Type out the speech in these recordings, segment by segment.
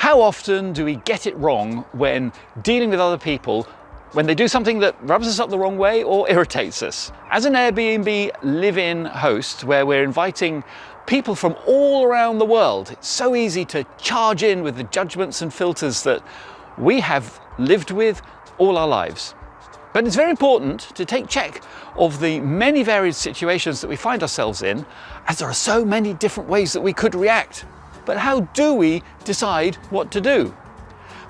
How often do we get it wrong when dealing with other people, when they do something that rubs us up the wrong way or irritates us? As an Airbnb live-in host, where we're inviting people from all around the world, it's so easy to charge in with the judgments and filters that we have lived with all our lives. But it's very important to take check of the many varied situations that we find ourselves in, as there are so many different ways that we could react. But how do we decide what to do?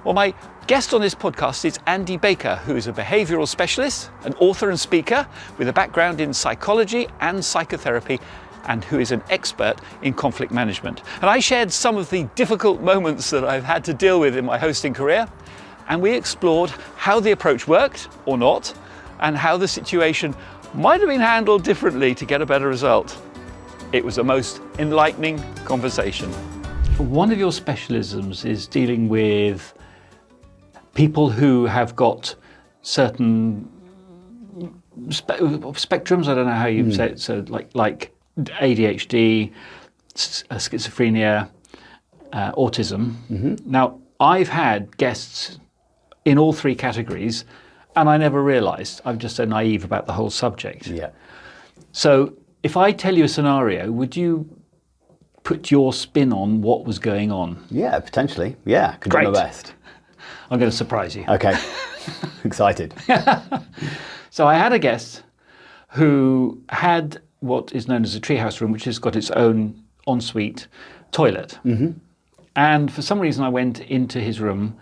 Well, my guest on this podcast is Andy Baker, who is a behavioural specialist, an author and speaker with a background in psychology and psychotherapy, and who is an expert in conflict management. And I shared some of the difficult moments that I've had to deal with in my hosting career, and we explored how the approach worked or not, and how the situation might have been handled differently to get a better result. It was a most enlightening conversation. One of your specialisms is dealing with people who have got certain spectrums, I don't know how you say it, so like ADHD, schizophrenia, autism. Now, I've had guests in all three categories, and I never realised. I'm just so naive about the whole subject. Yeah. So if I tell you a scenario, would you put your spin on what was going on? Yeah, potentially. Yeah, could do my best. I'm going to surprise you. Okay. Excited. So I had a guest who had what is known as a treehouse room, which has got its own ensuite toilet. And for some reason I went into his room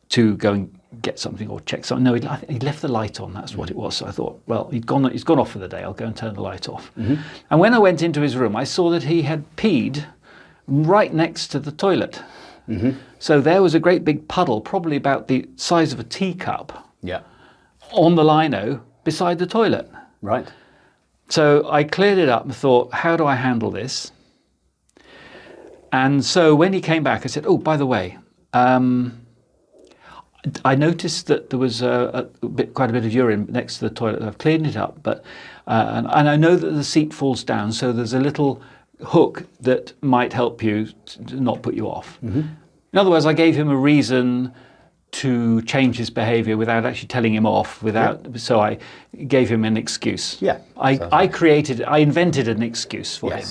to go and get something or check something. No, he left the light on, that's what it was. So I thought, well, he's gone off for the day, I'll go and turn the light off. And when I went into his room, I saw that he had peed right next to the toilet. So there was a great big puddle, probably about the size of a teacup, on the lino beside the toilet. Right. So I cleared it up and thought, how do I handle this? And so when he came back, I said, oh, by the way, I noticed that there was quite a bit of urine next to the toilet. I've cleaned it up, but and I know that the seat falls down, so there's a little hook that might help you to not put you off. In other words, I gave him a reason to change his behaviour without actually telling him off. So I gave him an excuse. Yeah. I invented an excuse for him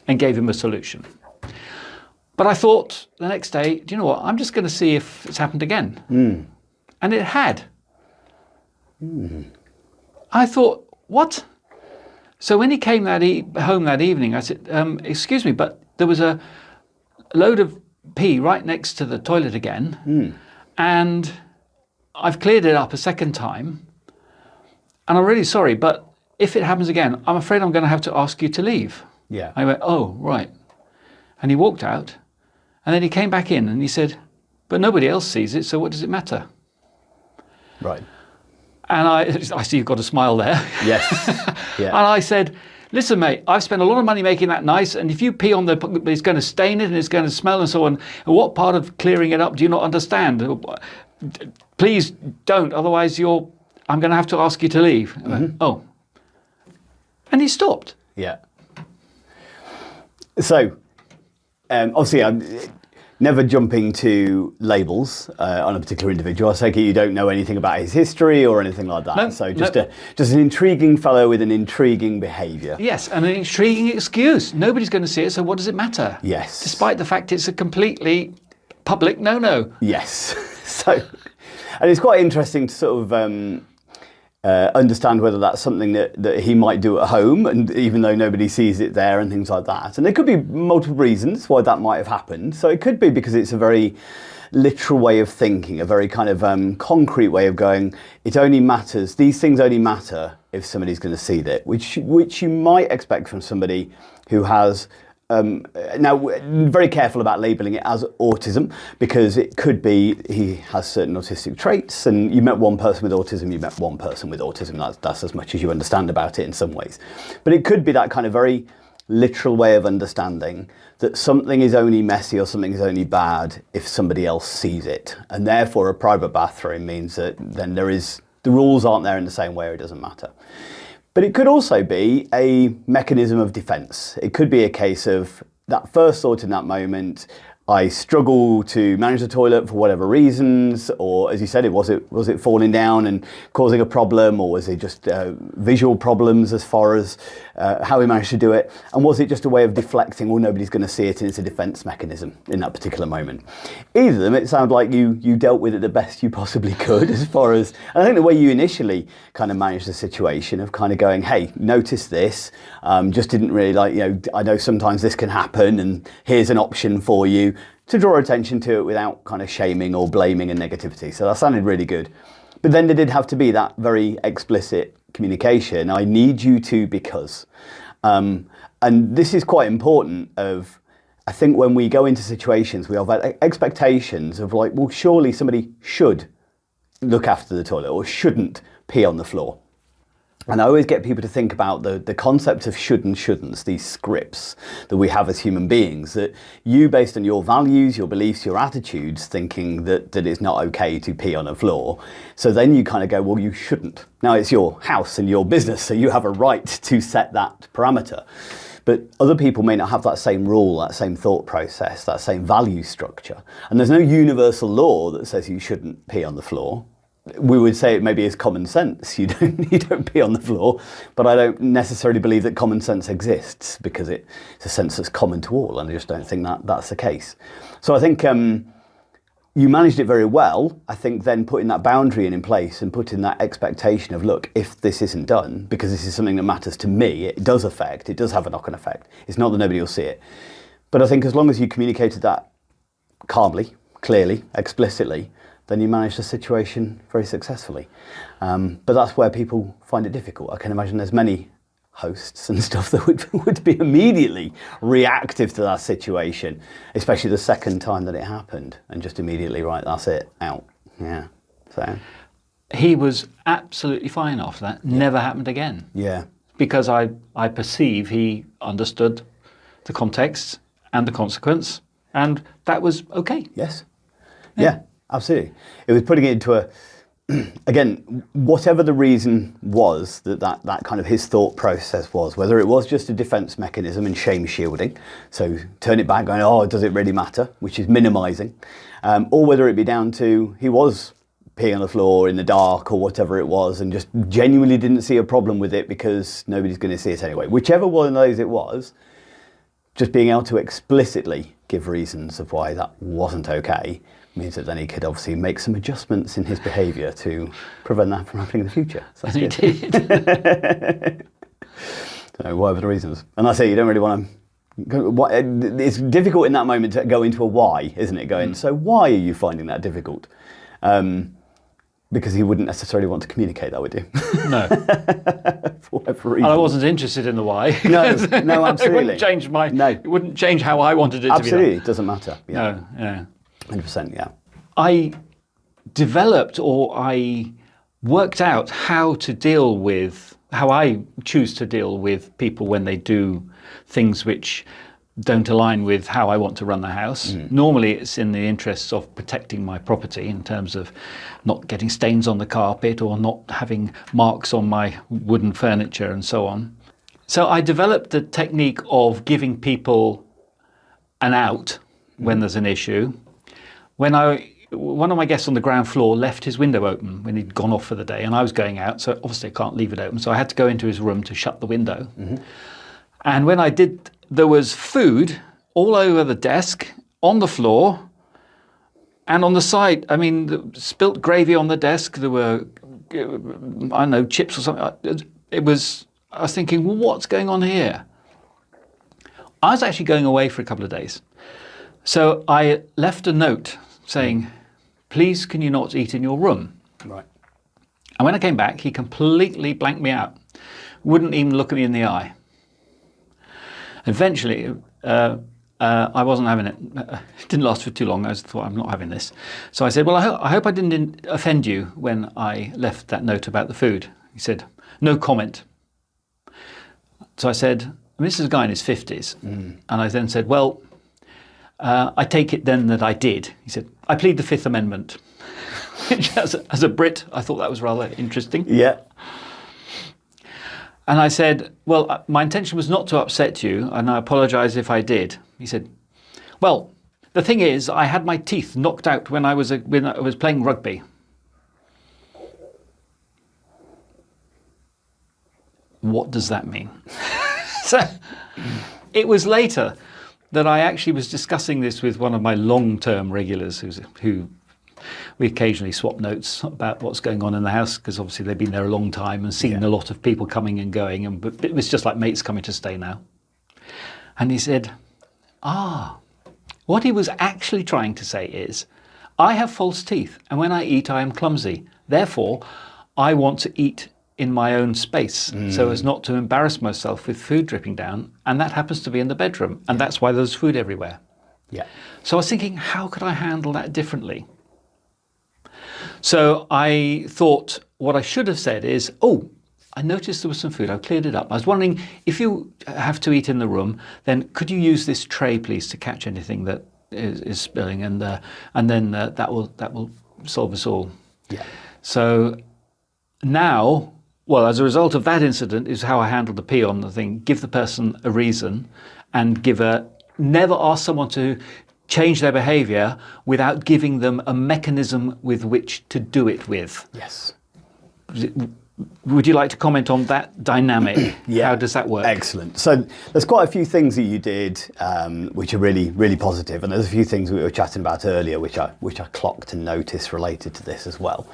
and gave him a solution. But I thought the next day, do you know what? I'm just going to see if it's happened again. And it had. I thought, what? So when he came home that evening, I said, excuse me, but there was a load of pee right next to the toilet again. And I've cleared it up a second time. And I'm really sorry, but if it happens again, I'm afraid I'm going to have to ask you to leave. Yeah. I went, oh, right. And he walked out. And then he came back in and he said, but nobody else sees it, so what does it matter? Right. And I see you've got a smile there. Yes. Yeah. And I said, listen, mate, I've spent a lot of money making that nice, and if you pee on it's going to stain it and it's going to smell and so on. And what part of clearing it up do you not understand? Please don't, otherwise I'm going to have to ask you to leave. I went, oh. And he stopped. Yeah. So, obviously, I'm never jumping to labels on a particular individual. I take it you don't know anything about his history or anything like that. No, so just an intriguing fellow with an intriguing behaviour. Yes, and an intriguing excuse. Nobody's going to see it, so what does it matter? Yes. Despite the fact it's a completely public no-no. Yes. So, and it's quite interesting to sort of understand whether that's something that he might do at home, and even though nobody sees it there and things like that. And there could be multiple reasons why that might have happened. So it could be because it's a very literal way of thinking, a very kind of concrete way of going, it only matters, these things only matter if somebody's going to see it, which you might expect from somebody who has now, very careful about labelling it as autism, because it could be he has certain autistic traits, and you met one person with autism, you met one person with autism. That's as much as you understand about it in some ways. But it could be that kind of very literal way of understanding that something is only messy or something is only bad if somebody else sees it. And therefore a private bathroom means that then the rules aren't there in the same way, or it doesn't matter. But it could also be a mechanism of defence. It could be a case of that first thought in that moment, I struggle to manage the toilet for whatever reasons, or as you said, was it falling down and causing a problem, or was it just visual problems as far as how he managed to do it, and was it just a way of deflecting, well, nobody's going to see it and it's a defense mechanism in that particular moment? Either of them, it sounded like you dealt with it the best you possibly could as far as, and I think the way you initially kind of managed the situation of kind of going, hey, notice this, just didn't really like, I know sometimes this can happen and here's an option for you, to draw attention to it without kind of shaming or blaming and negativity. So that sounded really good. But then there did have to be that very explicit communication. I need you to because. And this is quite important I think when we go into situations, we have expectations of like, well, surely somebody should look after the toilet or shouldn't pee on the floor. And I always get people to think about the concept of should and shouldn'ts, these scripts that we have as human beings, that you, based on your values, your beliefs, your attitudes, thinking that it's not okay to pee on a floor. So then you kind of go, well, you shouldn't. Now it's your house and your business, so you have a right to set that parameter. But other people may not have that same rule, that same thought process, that same value structure. And there's no universal law that says you shouldn't pee on the floor. We would say it maybe is common sense. You don't pee on the floor, but I don't necessarily believe that common sense exists because it's a sense that's common to all, and I just don't think that that's the case. So I think you managed it very well. I think then putting that boundary in place and putting that expectation of, look, if this isn't done, because this is something that matters to me, it does have a knock-on effect. It's not that nobody will see it. But I think as long as you communicated that calmly, clearly, explicitly, then you manage the situation very successfully. But that's where people find it difficult. I can imagine there's many hosts and stuff that would be immediately reactive to that situation, especially the second time that it happened, and just immediately, right, that's it, out. Yeah. So he was absolutely fine after that. Never happened again. Yeah. Because I perceive he understood the context and the consequence, and that was okay. Yes. Yeah. Absolutely. It was putting it into again, whatever the reason was that kind of his thought process was, whether it was just a defense mechanism and shame shielding, so turn it back going, oh, does it really matter, which is minimizing, or whether it be down to he was peeing on the floor in the dark or whatever it was and just genuinely didn't see a problem with it because nobody's going to see it anyway. Whichever one of those it was, just being able to explicitly give reasons of why that wasn't okay means that then he could obviously make some adjustments in his behaviour to prevent that from happening in the future. So that's and he did. So whatever the reasons. And I say you don't really want to... It's difficult in that moment to go into a why, isn't it? Going, so why are you finding that difficult? Because he wouldn't necessarily want to communicate that with you. No. For whatever reason. And I wasn't interested in the why. No, absolutely. It wouldn't change it wouldn't change how I wanted it to be done. Absolutely, it doesn't matter. Yeah. No, yeah. 100%, yeah. I developed, or I worked out how I choose to deal with people when they do things which don't align with how I want to run the house. Normally it's in the interests of protecting my property in terms of not getting stains on the carpet or not having marks on my wooden furniture and so on. So I developed the technique of giving people an out when there's an issue. One of my guests on the ground floor left his window open when he'd gone off for the day, and I was going out, so obviously I can't leave it open. So I had to go into his room to shut the window. And when I did, there was food all over the desk, on the floor, and on the side. I mean, spilt gravy on the desk. There were, I don't know, chips or something. I was thinking, well, what's going on here? I was actually going away for a couple of days. So I left a note saying, please, can you not eat in your room? Right. And when I came back, he completely blanked me out. Wouldn't even look at me in the eye. Eventually, I wasn't having it. It didn't last for too long. I thought, I'm not having this. So I said, well, I hope I didn't offend you when I left that note about the food. He said, no comment. So I said, this is a guy in his 50s. And I then said, well, I take it then that I did. He said, I plead the Fifth Amendment. Which as a Brit, I thought that was rather interesting. Yeah. And I said, well, my intention was not to upset you, and I apologise if I did. He said, well, The thing is, I had my teeth knocked out when I was playing rugby. What does that mean? So it was later that I actually was discussing this with one of my long-term regulars who we occasionally swap notes about what's going on in the house, because obviously they've been there a long time and seen a lot of people coming and going, and but it was just like mates coming to stay now. And he said, what he was actually trying to say is, I have false teeth, and when I eat I am clumsy. Therefore, I want to eat in my own space so as not to embarrass myself with food dripping down, and that happens to be in the bedroom, and that's why there's food everywhere. Yeah. So I was thinking, how could I handle that differently? So I thought what I should have said is, I noticed there was some food, I've cleared it up. I was wondering, if you have to eat in the room, then could you use this tray, please, to catch anything that is spilling, and then that will solve us all. Yeah. So now, well, as a result of that incident, is how I handled the pee on the thing. Give the person a reason, and never ask someone to change their behaviour without giving them a mechanism with which to do it with. Yes. Would you like to comment on that dynamic? Yeah. How does that work? Excellent. So there's quite a few things that you did which are really, really positive, and there's a few things we were chatting about earlier which I clocked and noticed related to this as well.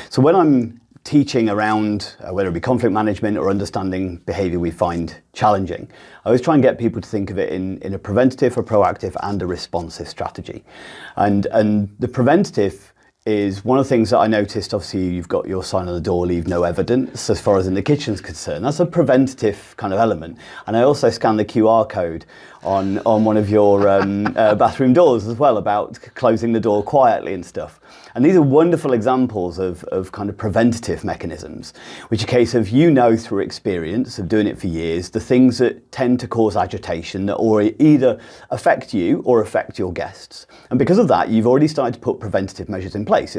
So when I'm teaching around whether it be conflict management or understanding behaviour we find challenging, I always try and get people to think of it in a preventative, a proactive and a responsive strategy. And the preventative is one of the things that I noticed. Obviously you've got your sign on the door, leave no evidence, as far as in the kitchen's concerned. That's a preventative kind of element. And I also scanned the QR code on one of your bathroom doors as well, about closing the door quietly and stuff. And these are wonderful examples of kind of preventative mechanisms, which are a case of, through experience of doing it for years, the things that tend to cause agitation that or either affect you or affect your guests. And because of that, you've already started to put preventative measures in place.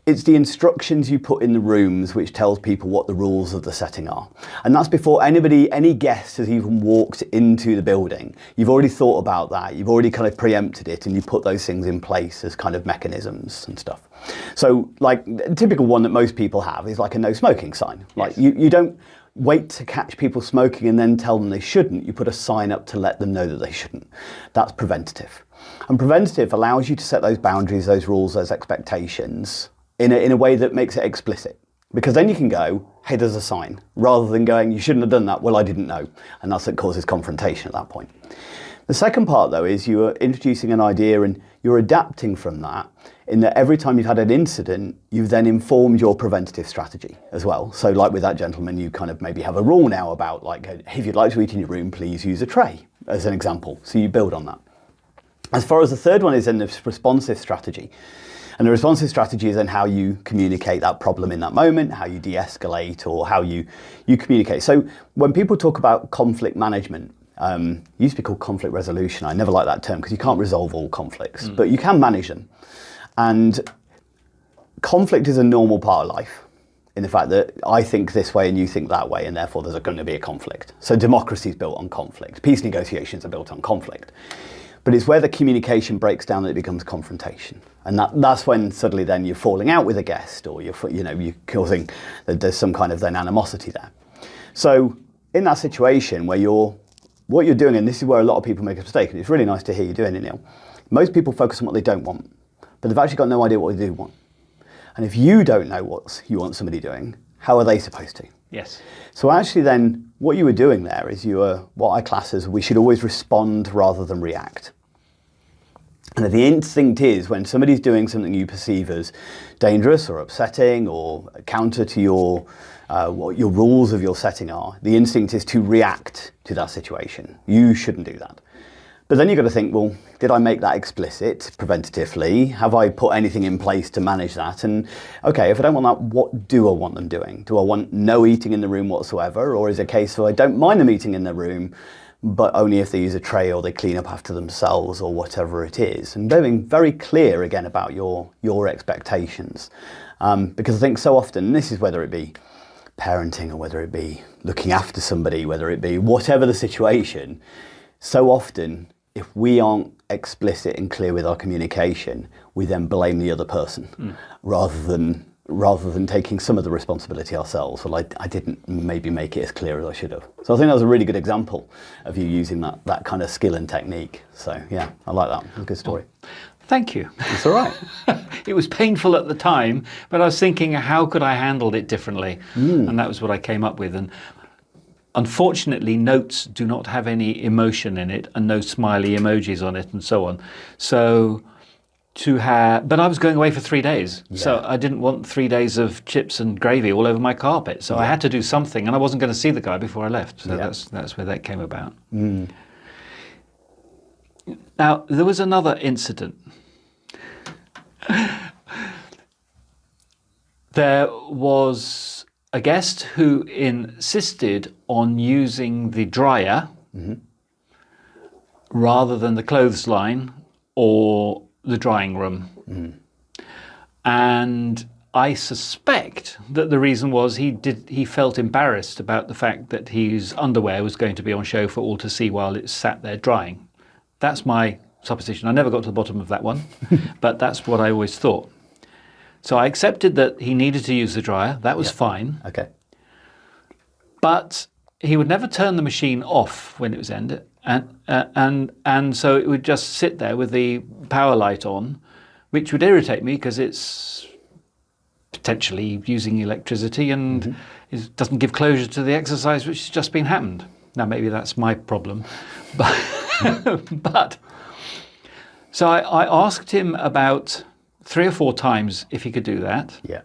It's the instructions you put in the rooms which tells people what the rules of the setting are. And that's before any guest has even walked into the building. You've already thought about that. You've already kind of preempted it, and you put those things in place as kind of mechanisms and stuff. So like a typical one that most people have is like a no smoking sign. Like you don't wait to catch people smoking and then tell them they shouldn't. You put a sign up to let them know that they shouldn't. That's preventative. And preventative allows you to set those boundaries, those rules, those expectations in a way that makes it explicit. Because then you can go, hey, there's a sign, rather than going, you shouldn't have done that, well, I didn't know. And that's what causes confrontation at that point. The second part, though, is you are introducing an idea and you're adapting from that, in that every time you've had an incident, you've then informed your preventative strategy as well. So like with that gentleman, you kind of maybe have a rule now about, like, if you'd like to eat in your room, please use a tray, as an example. So you build on that. As far as the third one is then the responsive strategy. And the responsive strategy is then how you communicate that problem in that moment, how you de-escalate, or how you communicate. So when people talk about conflict management, it used to be called conflict resolution. I never like that term because you can't resolve all conflicts, but you can manage them. And conflict is a normal part of life, in the fact that I think this way and you think that way, and therefore there's going to be a conflict. So democracy is built on conflict. Peace negotiations are built on conflict. But it's where the communication breaks down that it becomes confrontation. And that's when suddenly then you're falling out with a guest, or you're causing, there's some kind of then animosity there. So in that situation where what you're doing, and this is where a lot of people make a mistake, and it's really nice to hear you doing it, Neil. Most people focus on what they don't want, but they've actually got no idea what they do want. And if you don't know what you want somebody doing, how are they supposed to? Yes. So actually then, what you were doing there is what I class as, we should always respond rather than react. And the instinct is, when somebody's doing something you perceive as dangerous or upsetting or counter to what your rules of your setting are, the instinct is to react to that situation. You shouldn't do that. But then you've got to think, well, did I make that explicit preventatively? Have I put anything in place to manage that? And okay, if I don't want that, what do I want them doing? Do I want no eating in the room whatsoever? Or is it a case of I don't mind them eating in the room, but only if they use a tray or they clean up after themselves or whatever it is? And being very clear again about your expectations. Because I think so often, and this is whether it be parenting or whether it be looking after somebody, whether it be whatever the situation, so often if we aren't explicit and clear with our communication, we then blame the other person rather than taking some of the responsibility ourselves. Well, I didn't maybe make it as clear as I should have. So I think that was a really good example of you using that kind of skill and technique. So yeah, I like that. It's a good story. Thank you. It's all right. It was painful at the time, but I was thinking, how could I handle it differently? And that was what I came up with. And unfortunately, notes do not have any emotion in it and no smiley emojis on it and so on. So but I was going away for 3 days. Yeah. So I didn't want 3 days of chips and gravy all over my carpet. So I had to do something, and I wasn't going to see the guy before I left. So that's where that came about. Now, there was another incident. There was a guest who insisted on using the dryer rather than the clothes line or the drying room. And I suspect that the reason was he felt embarrassed about the fact that his underwear was going to be on show for all to see while it sat there drying. That's my supposition. I never got to the bottom of that one, but that's what I always thought. So I accepted that he needed to use the dryer. That was fine. Okay. But he would never turn the machine off when it was ended. And so it would just sit there with the power light on, which would irritate me because it's potentially using electricity and it doesn't give closure to the exercise which has just been happened. Now maybe that's my problem, but so I asked him about 3 or 4 times if he could do that. Yeah.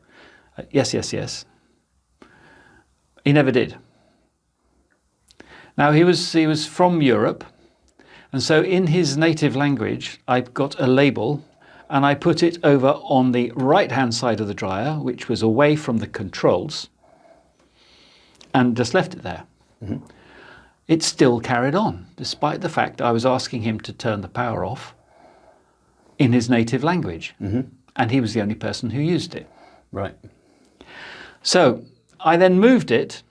Yes. He never did. Now he was from Europe, and so in his native language I got a label and I put it over on the right hand side of the dryer, which was away from the controls, and just left it there. It still carried on, despite the fact I was asking him to turn the power off in his native language. And he was the only person who used it. Right. So I then moved it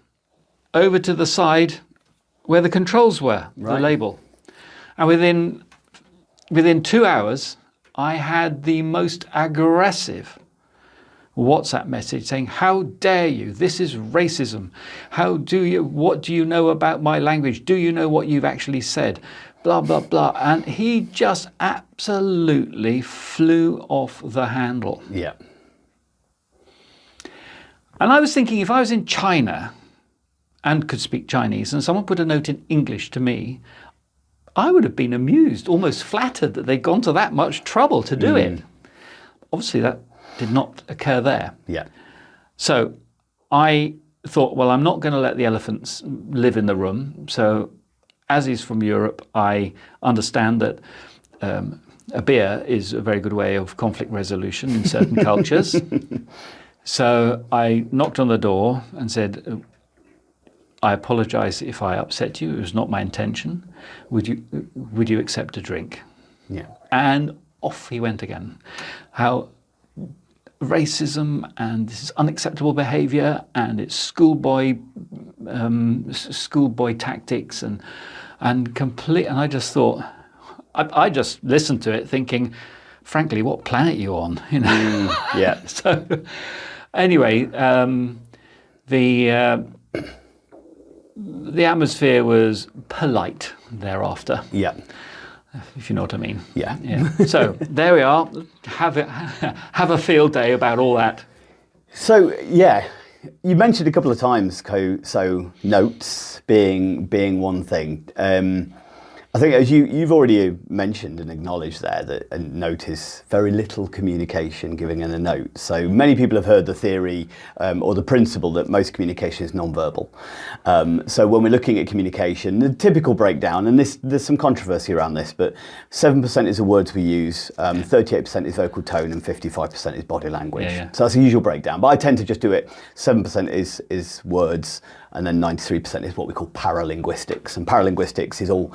over to the side where the controls were, the label. And within 2 hours, I had the most aggressive WhatsApp message saying, "How dare you? This is racism. What do you know about my language? Do you know what you've actually said? Blah, blah, blah." And he just absolutely flew off the handle. Yeah. And I was thinking, if I was in China and could speak Chinese and someone put a note in English to me, I would have been amused, almost flattered that they'd gone to that much trouble to do it. Obviously, that did not occur there. Yeah. So I thought, well, I'm not going to let the elephants live in the room. So as he's from Europe, I understand that a beer is a very good way of conflict resolution in certain cultures. So I knocked on the door and said, "I apologize if I upset you. It was not my intention. Would you accept a drink?" Yeah. And off he went again. How racism and this is unacceptable behavior and it's schoolboy tactics and complete. And I just thought, I just listened to it thinking, frankly, what planet are you on? You know. Yeah. So anyway, the atmosphere was polite thereafter. Yeah. If you know what I mean. Yeah. So there we are. Have a field day about all that. So yeah, you mentioned a couple of times, so notes being one thing. I think as you've already mentioned and acknowledged there that a note is very little communication given in a note. So many people have heard the theory or the principle that most communication is non-verbal. So when we're looking at communication, the typical breakdown, and there's some controversy around this, but 7% is the words we use, 38% is vocal tone, and 55% is body language. Yeah. So that's the usual breakdown. But I tend to just do it. 7% is words, and then 93% is what we call paralinguistics. And paralinguistics is all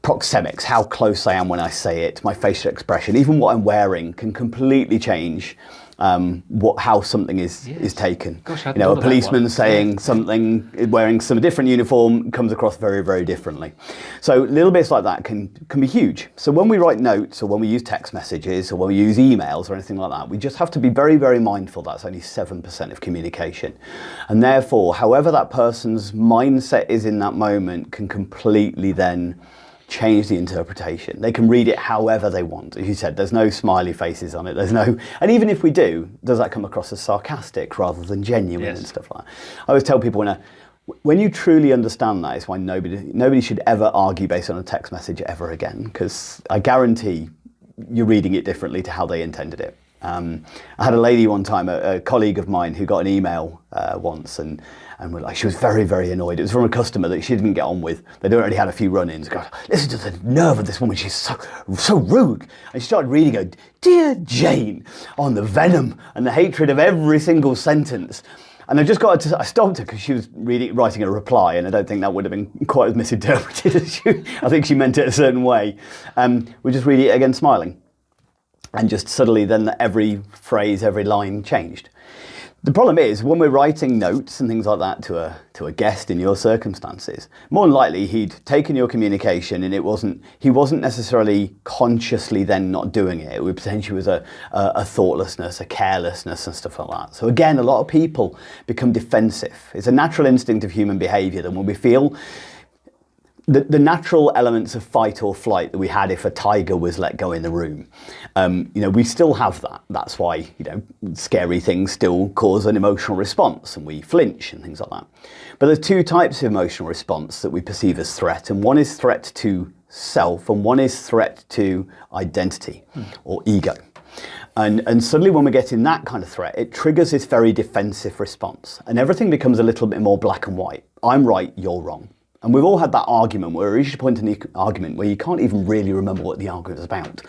proxemics, how close I am when I say it, my facial expression, even what I'm wearing can completely change how something is taken. Gosh, a policeman saying something, wearing some different uniform, comes across very, very differently. So little bits like that can be huge. So when we write notes, or when we use text messages, or when we use emails or anything like that, we just have to be very, very mindful that's only 7% of communication. And therefore, however that person's mindset is in that moment can completely then change the interpretation. They can read it however they want. As you said, there's no smiley faces on it. And even if we do, does that come across as sarcastic rather than genuine and stuff like that? I always tell people when you truly understand that, it's why nobody should ever argue based on a text message ever again, because I guarantee you're reading it differently to how they intended it. I had a lady one time, a colleague of mine, who got an email once, and she was very, very annoyed. It was from a customer that she didn't get on with. They'd already had a few run-ins. God, listen to the nerve of this woman. She's so rude. And she started reading her, "Dear Jane," on the venom and the hatred of every single sentence. And I stopped her because she was writing a reply, and I don't think that would have been quite as misinterpreted as I think she meant it a certain way. We just read it again smiling. And just suddenly then every phrase, every line changed. The problem is when we're writing notes and things like that to a guest in your circumstances, more than likely he'd taken your communication and he wasn't necessarily consciously then not doing it. It potentially was a thoughtlessness, a carelessness and stuff like that. So again, a lot of people become defensive. It's a natural instinct of human behaviour that when we feel the natural elements of fight or flight that we had if a tiger was let go in the room, we still have that. That's why, scary things still cause an emotional response and we flinch and things like that. But there's two types of emotional response that we perceive as threat, and one is threat to self and one is threat to identity or ego. And suddenly when we get in that kind of threat, it triggers this very defensive response and everything becomes a little bit more black and white. I'm right, you're wrong. And we've all had that argument where we reach a point in the argument where you can't even really remember what the argument is about.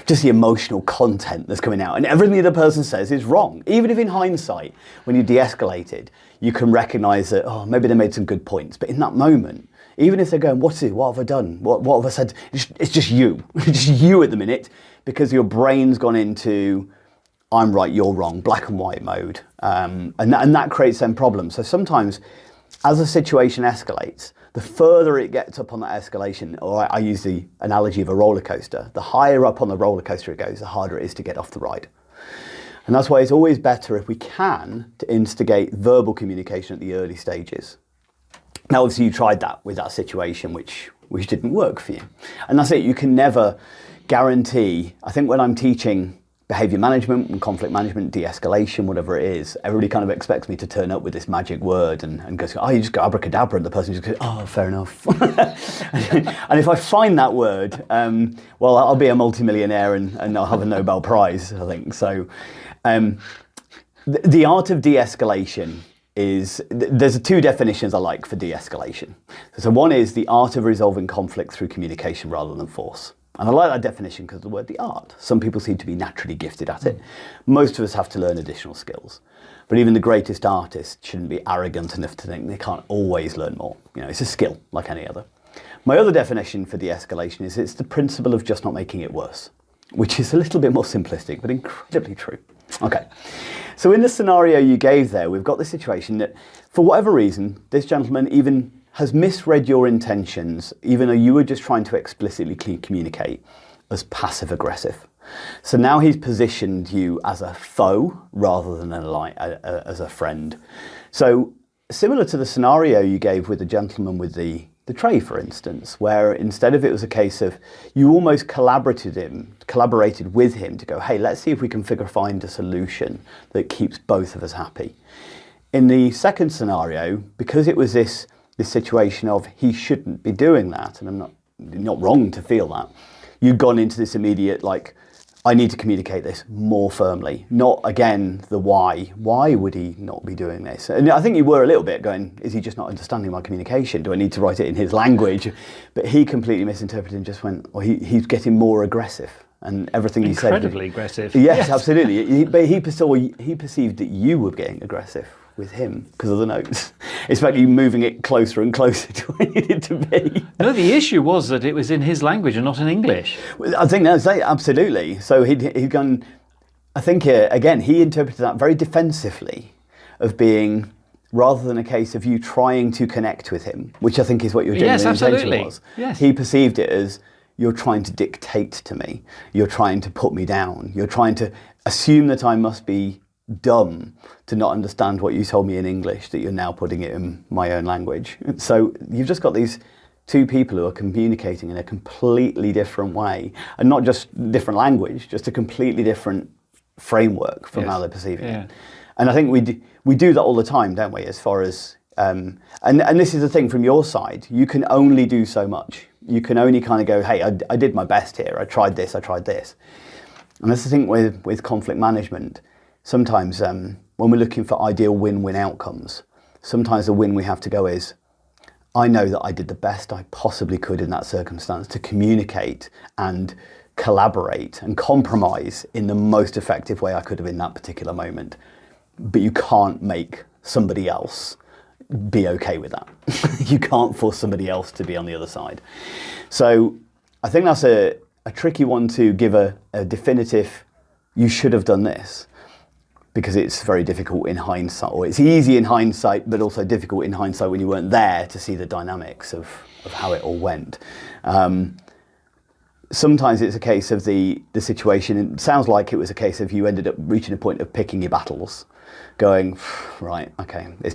Just the emotional content that's coming out. And everything the other person says is wrong. Even if in hindsight, when you de-escalated, you can recognise that, maybe they made some good points. But in that moment, even if they're going, what have I done? What have I said? It's just you. It's just you at the minute, because your brain's gone into, I'm right, you're wrong, black and white mode. And that creates then problems. So sometimes, as a situation escalates, the further it gets up on that escalation, or I use the analogy of a roller coaster, the higher up on the roller coaster it goes, the harder it is to get off the ride. And that's why it's always better, if we can, to instigate verbal communication at the early stages. Now, obviously you tried that with that situation, which didn't work for you. And that's it, you can never guarantee. I think when I'm teaching behaviour management and conflict management, de-escalation, whatever it is, everybody kind of expects me to turn up with this magic word and go, you just go abracadabra, and the person just goes, fair enough. And if I find that word, I'll be a multimillionaire and I'll have a Nobel Prize, I think. So the art of de-escalation there's two definitions I like for de-escalation. So one is the art of resolving conflict through communication rather than force. And I like that definition because of the word the art. Some people seem to be naturally gifted at it. Most of us have to learn additional skills. But even the greatest artists shouldn't be arrogant enough to think they can't always learn more. It's a skill like any other. My other definition for de-escalation is it's the principle of just not making it worse, which is a little bit more simplistic, but incredibly true. Okay, so in the scenario you gave there, we've got the situation that for whatever reason, this gentleman even has misread your intentions, even though you were just trying to explicitly communicate, as passive-aggressive. So now he's positioned you as a foe rather than as a friend. So similar to the scenario you gave with the gentleman with the tray, for instance, where instead of it was a case of you almost collaborated with him to go, hey, let's see if we can find a solution that keeps both of us happy. In the second scenario, because it was this situation of he shouldn't be doing that, and I'm not wrong to feel that, you've gone into this immediate, I need to communicate this more firmly, not again the why. Why would he not be doing this? And I think you were a little bit going, is he just not understanding my communication? Do I need to write it in his language? But he completely misinterpreted and just went, he's getting more aggressive. And everything he said... Incredibly aggressive. Yes, absolutely. But he perceived that you were getting aggressive with him because of the notes. It's about you moving it closer and closer to where you need it to be. No, the issue was that it was in his language and not in English. I think that's it, absolutely. So he'd gone, I think, again, he interpreted that very defensively of being, rather than a case of you trying to connect with him, which I think is what your genuine intention was. Yes. He perceived it as, you're trying to dictate to me. You're trying to put me down. You're trying to assume that I must be dumb to not understand what you told me in English, that you're now putting it in my own language. So you've just got these two people who are communicating in a completely different way, and not just different language, just a completely different framework from how they're perceiving it. And I think we do that all the time, don't we? As far as and this is the thing from your side, you can only do so much. You can only kind of go, hey, I did my best here. I tried this. And that's the thing with conflict management. Sometimes when we're looking for ideal win-win outcomes, sometimes the win we have to go is, I know that I did the best I possibly could in that circumstance to communicate and collaborate and compromise in the most effective way I could have in that particular moment. But you can't make somebody else be okay with that. You can't force somebody else to be on the other side. So I think that's a tricky one to give a definitive, you should have done this, because it's very difficult in hindsight, or it's easy in hindsight, but also difficult in hindsight when you weren't there to see the dynamics of how it all went. Sometimes it's a case of the situation. It sounds like it was a case of you ended up reaching a point of picking your battles, going, right, okay, it's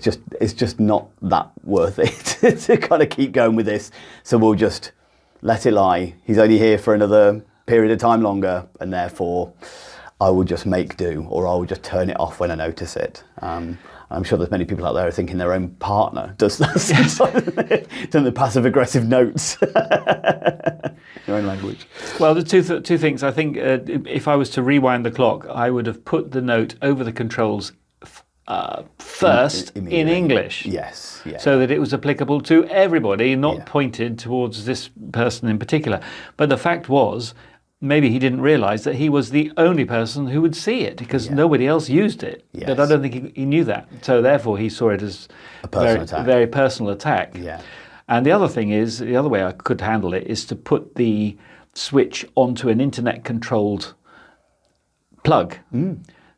just not that worth it to kind of keep going with this. So we'll just let it lie. He's only here for another period of time longer, and therefore I will just make do, or I will just turn it off when I notice it. I'm sure there's many people out there who are thinking their own partner does that. Yes. Turn the passive-aggressive notes. Your own language. Well, the two things. I think if I was to rewind the clock, I would have put the note over the controls first in English. Yes. Yeah. So that it was applicable to everybody, not pointed towards this person in particular. But the fact was, maybe he didn't realise that he was the only person who would see it, because nobody else used it. Yes. But I don't think he knew that. So therefore he saw it as a personal attack. Very personal attack. Yeah. And the other thing is, the other way I could handle it is to put the switch onto an internet-controlled plug,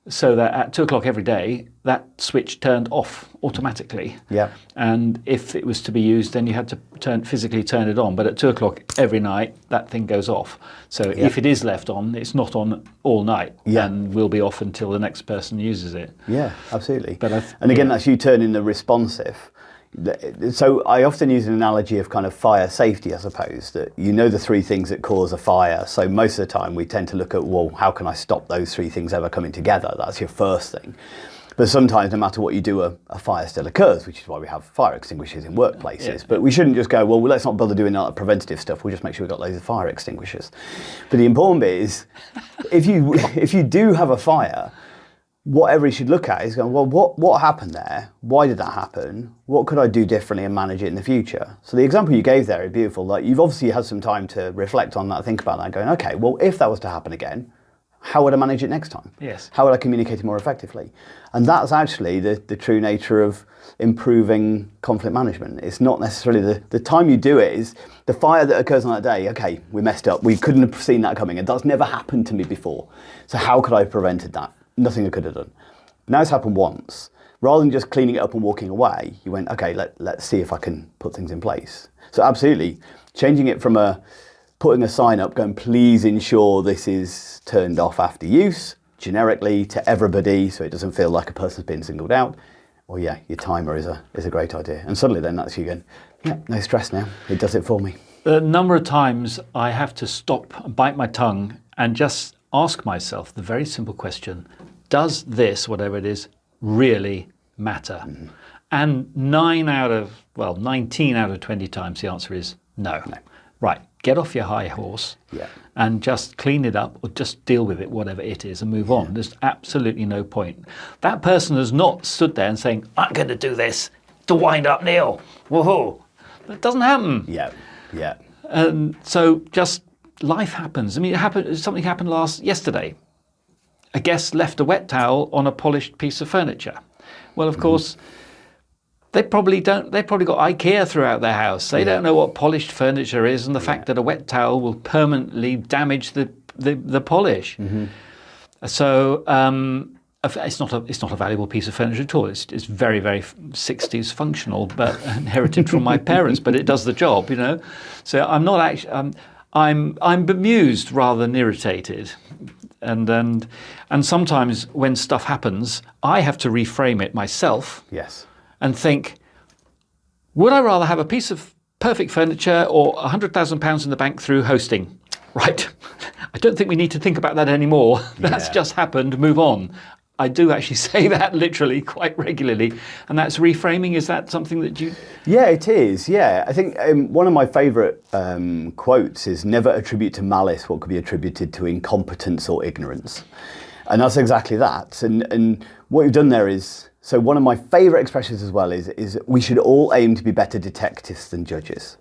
so that at 2 o'clock every day, that switch turned off automatically. Yeah. And if it was to be used, then you had to physically turn it on. But at 2 o'clock every night, that thing goes off. So if it is left on, it's not on all night, and will be off until the next person uses it. Yeah, absolutely. But and again, that's you turning the responsive. So I often use an analogy of kind of fire safety, I suppose, that you know the three things that cause a fire. So most of the time we tend to look at, well, how can I stop those three things ever coming together? That's your first thing. But sometimes no matter what you do, a fire still occurs, which is why we have fire extinguishers in workplaces. Yeah. But we shouldn't just go, well, let's not bother doing all that preventative stuff. We'll just make sure we've got loads of fire extinguishers. But the important bit is, if you do have a fire, what everybody should look at is going, well, what happened there? Why did that happen? What could I do differently and manage it in the future? So the example you gave there is beautiful. Like, you've obviously had some time to reflect on that, think about that, going, okay, well, if that was to happen again, how would I manage it next time? Yes. How would I communicate it more effectively? And that's actually the true nature of improving conflict management. It's not necessarily the time you do it is the fire that occurs on that day. Okay, we messed up. We couldn't have seen that coming, and that's never happened to me before. So how could I have prevented that? Nothing I could have done. Now it's happened once. Rather than just cleaning it up and walking away, you went, okay, let's see if I can put things in place. So absolutely, changing it from putting a sign up going, please ensure this is turned off after use, generically to everybody, so it doesn't feel like a person's being singled out. Or your timer is a great idea. And suddenly then that's you going, no stress now, it does it for me. A number of times I have to stop, bite my tongue, and just ask myself the very simple question, does this, whatever it is, really matter? Mm-hmm. And 19 out of 20 times the answer is no. Right, get off your high horse and just clean it up, or just deal with it, whatever it is, and move on. There's absolutely no point. That person has not stood there and saying, I'm going to do this to wind up Neil. Woohoo! That doesn't happen. Yeah. And so just life happens. I mean, something happened yesterday. A guest left a wet towel on a polished piece of furniture. Well, of course, They probably don't. They've probably got IKEA throughout their house. They don't know what polished furniture is, and the fact that a wet towel will permanently damage the polish. So it's not a valuable piece of furniture at all. It's very, very 60s functional, but inherited from my parents. But it does the job, you know. So I'm not actually. I'm bemused rather than irritated, and sometimes when stuff happens, I have to reframe it myself. Yes. And think, would I rather have a piece of perfect furniture or £100,000 in the bank through hosting? Right. I don't think we need to think about that anymore. That's just happened. Move on. I do actually say that literally quite regularly. And that's reframing. Is that something that you... Yeah, it is. Yeah. I think one of my favourite quotes is never attribute to malice what could be attributed to incompetence or ignorance. And that's exactly that. And what you've done there is... So one of my favourite expressions as well is we should all aim to be better detectives than judges.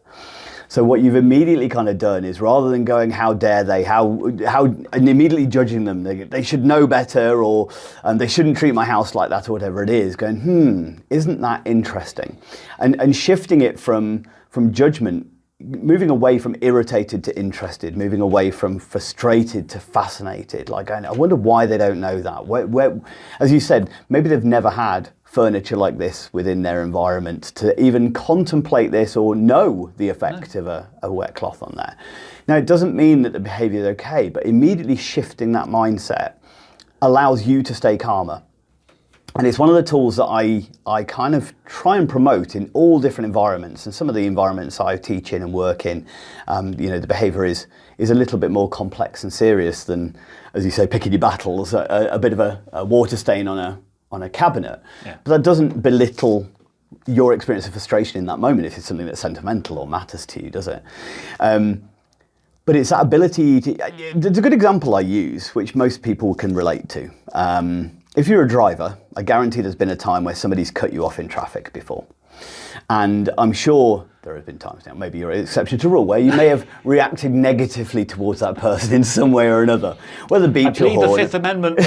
So what you've immediately kind of done is rather than going, how dare they, and immediately judging them, they should know better, or they shouldn't treat my house like that, or whatever it is, going, isn't that interesting? And shifting it from judgment, moving away from irritated to interested, moving away from frustrated to fascinated. Like, I wonder why they don't know that. Where, as you said, maybe they've never had furniture like this within their environment to even contemplate this or know the effect of a wet cloth on there. Now, it doesn't mean that the behaviour is okay, but immediately shifting that mindset allows you to stay calmer. And it's one of the tools that I kind of try and promote in all different environments. And some of the environments I teach in and work in, the behaviour is a little bit more complex and serious than, as you say, picking your battles, a bit of a water stain on a cabinet. Yeah. But that doesn't belittle your experience of frustration in that moment if it's something that's sentimental or matters to you, does it? But it's that ability to... There's a good example I use, which most people can relate to. If you're a driver, I guarantee there's been a time where somebody's cut you off in traffic before. And I'm sure there have been times now, maybe you're an exception to rule, where you may have reacted negatively towards that person in some way or another. Whether beeped your horn... the Fifth Amendment.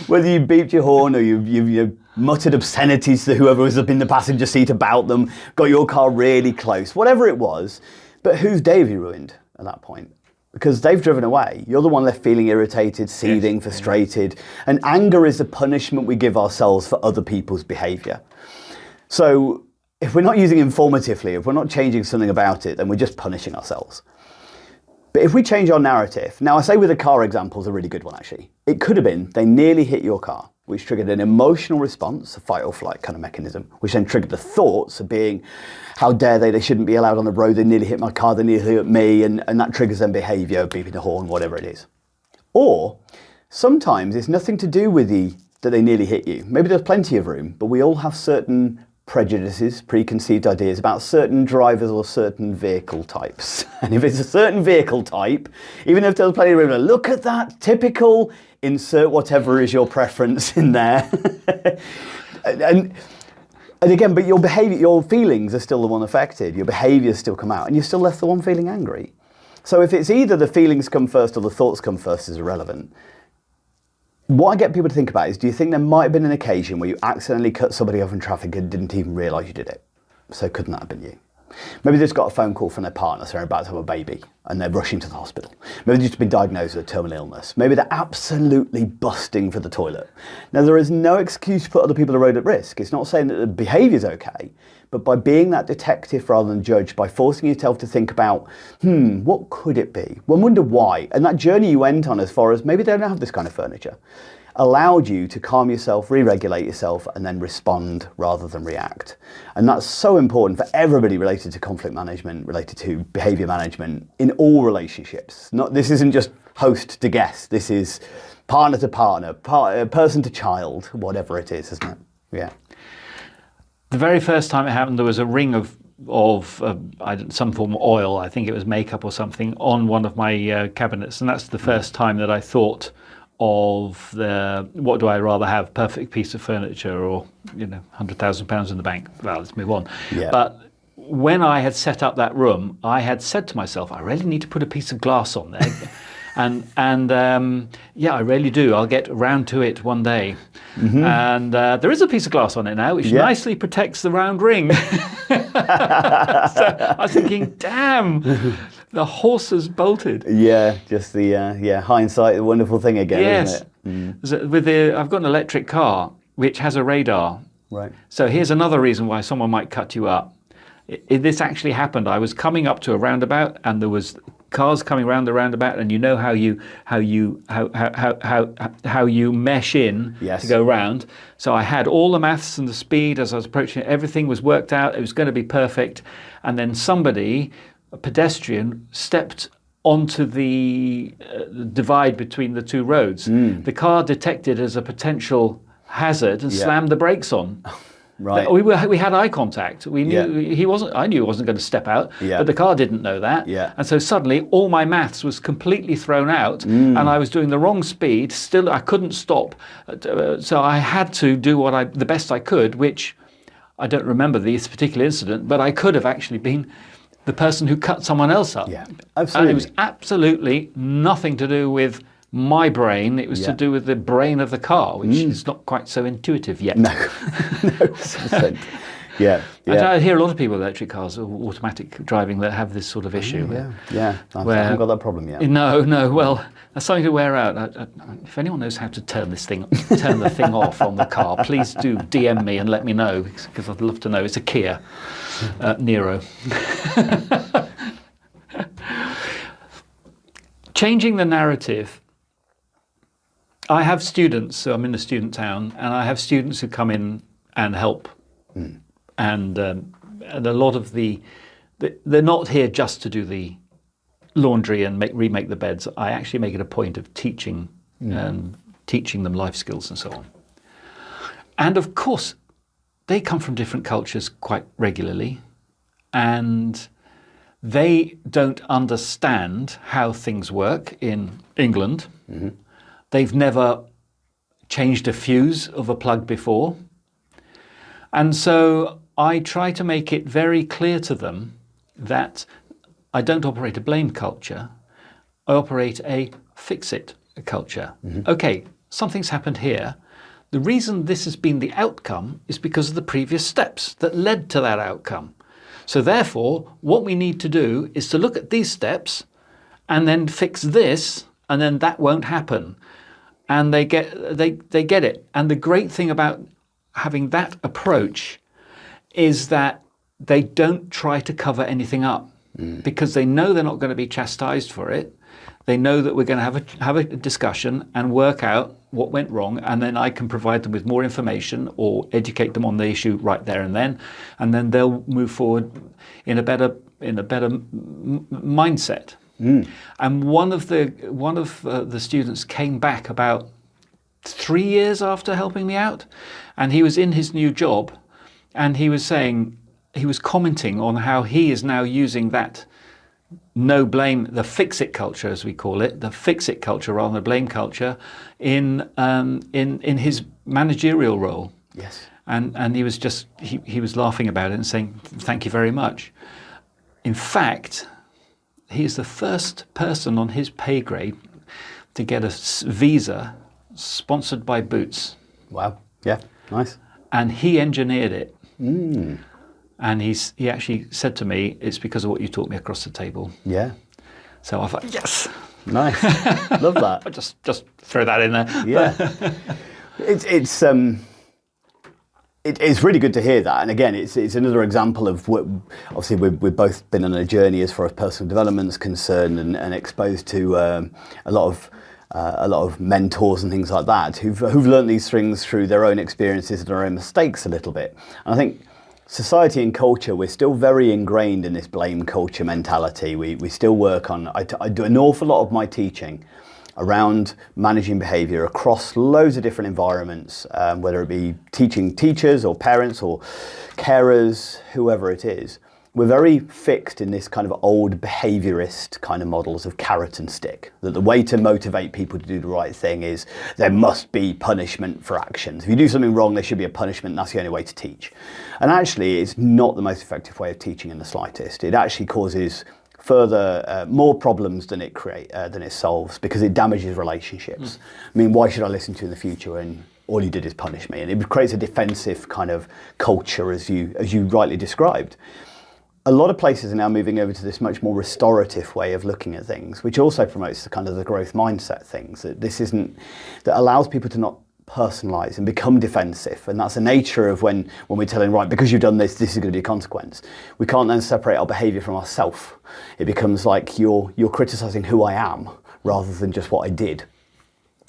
Whether you beeped your horn or you muttered obscenities to whoever was up in the passenger seat about them, got your car really close, whatever it was. But whose day have you ruined at that point? Because they've driven away. You're the one left feeling irritated, seething, frustrated. And anger is the punishment we give ourselves for other people's behaviour. So if we're not using informatively, if we're not changing something about it, then we're just punishing ourselves. But if we change our narrative, now I say with the car example is a really good one actually. It could have been they nearly hit your car, which triggered an emotional response, a fight or flight kind of mechanism, which then triggered the thoughts of being, how dare they shouldn't be allowed on the road, they nearly hit my car, they nearly hit me, and that triggers then behaviour, beeping the horn, whatever it is. Or sometimes it's nothing to do with that they nearly hit you. Maybe there's plenty of room, but we all have certain prejudices, preconceived ideas about certain drivers or certain vehicle types. And if it's a certain vehicle type, even if there's plenty of room, look at that, typical, insert whatever is your preference in there. and again, but your behaviour, your feelings are still the one affected, your behaviours still come out, and you're still left the one feeling angry. So if it's either the feelings come first or the thoughts come first is irrelevant. What I get people to think about is, do you think there might have been an occasion where you accidentally cut somebody off in traffic and didn't even realise you did it? So couldn't that have been you? Maybe they've just got a phone call from their partner, so they're about to have a baby and they're rushing to the hospital. Maybe they've just been diagnosed with a terminal illness. Maybe they're absolutely busting for the toilet. Now, there is no excuse to put other people on the road at risk. It's not saying that the behaviour is okay, but by being that detective rather than judge, by forcing yourself to think about, what could it be? One wonder why. And that journey you went on as far as maybe they don't have this kind of furniture, allowed you to calm yourself, re-regulate yourself, and then respond rather than react. And that's so important for everybody related to conflict management, related to behaviour management in all relationships. This isn't just host to guest. This is partner to partner, person to child, whatever it is, isn't it? Yeah. The very first time it happened, there was a ring of some form of oil, I think it was makeup or something, on one of my cabinets. And that's the first time that I thought of what do I rather have, perfect piece of furniture or £100,000 in the bank. Well, let's move on. Yeah. But when I had set up that room, I had said to myself, I really need to put a piece of glass on there. And yeah, I really do. I'll get round to it one day. And there is a piece of glass on it now, which nicely protects the round ring. So I was thinking, damn, the horse has bolted. Yeah, just the hindsight, the wonderful thing again, Yes. isn't it? So I've got an electric car which has a radar. Right. So here's another reason why someone might cut you up. This actually happened. I was coming up to a roundabout, and there was cars coming around the roundabout, and you know how you mesh in to go round. So I had all the maths and the speed as I was approaching it. Everything was worked out. It was going to be perfect. And then somebody, a pedestrian, stepped onto the divide between the two roads. The car detected as a potential hazard and slammed the brakes on. Right. We had eye contact. We knew he wasn't. I knew he wasn't going to step out, but the car didn't know that. And so suddenly, all my maths was completely thrown out, and I was doing the wrong speed. Still, I couldn't stop, so I had to do the best I could. Which I don't remember this particular incident, but I could have actually been the person who cut someone else up. Yeah, absolutely. And it was absolutely nothing to do with my brain. It was to do with the brain of the car, which is not quite so intuitive yet. No, 100%. Yeah. I hear a lot of people with electric cars or automatic driving that have this sort of issue. I haven't got that problem yet. No. Well, that's something to wear out. If anyone knows how to turn the thing off on the car, please do DM me and let me know, because I'd love to know. It's a Kia Nero. Changing the narrative. I have students, so I'm in a student town, and I have students who come in and help. And a lot of they're not here just to do the laundry and remake the beds. I actually make it a point of teaching them life skills and so on. And of course, they come from different cultures quite regularly, and they don't understand how things work in England. They've never changed a fuse of a plug before. And so I try to make it very clear to them that I don't operate a blame culture. I operate a fix-it culture. Okay, something's happened here. The reason this has been the outcome is because of the previous steps that led to that outcome. So therefore, what we need to do is to look at these steps and then fix this, and then that won't happen. And they get it. And the great thing about having that approach is that they don't try to cover anything up, because they know they're not going to be chastised for it. They know that we're going to have a discussion and work out what went wrong, and then I can provide them with more information or educate them on the issue right there and then they'll move forward in a better mindset. And one of the students came back about 3 years after helping me out, and he was in his new job, and he was commenting on how he is now using that no blame, the fix-it culture, as we call it, the fix-it culture rather than the blame culture, in his managerial role. Yes. And he was laughing about it and saying, "Thank you very much." In fact, he's the first person on his pay grade to get a visa sponsored by Boots. Wow. Yeah. Nice. And he engineered it. And he actually said to me, "It's because of what you taught me across the table." Yeah. So I thought, yes. Nice. Love that. I just throw that in there. Yeah. It's really good to hear that, and again, it's another example of what, obviously we've both been on a journey as far as personal development's concerned, and exposed to a lot of mentors and things like that who've learned these things through their own experiences and their own mistakes a little bit. And I think society and culture, we're still very ingrained in this blame culture mentality. We still work on. I do an awful lot of my teaching around managing behaviour across loads of different environments, whether it be teaching teachers or parents or carers, whoever it is. We're very fixed in this kind of old behaviourist kind of models of carrot and stick, that the way to motivate people to do the right thing is there must be punishment for actions. If you do something wrong, there should be a punishment, and that's the only way to teach. And actually, it's not the most effective way of teaching in the slightest. It actually causes further more problems than it solves, because it damages relationships. I mean, why should I listen to you in the future when all you did is punish me? And it creates a defensive kind of culture, as you rightly described. A lot of places are now moving over to this much more restorative way of looking at things, which also promotes the kind of the growth mindset things, that allows people to not personalize and become defensive. And that's the nature of when we're telling, right, because you've done this is going to be a consequence. We can't then separate our behavior from ourself. It becomes like you're criticizing who I am rather than just what I did,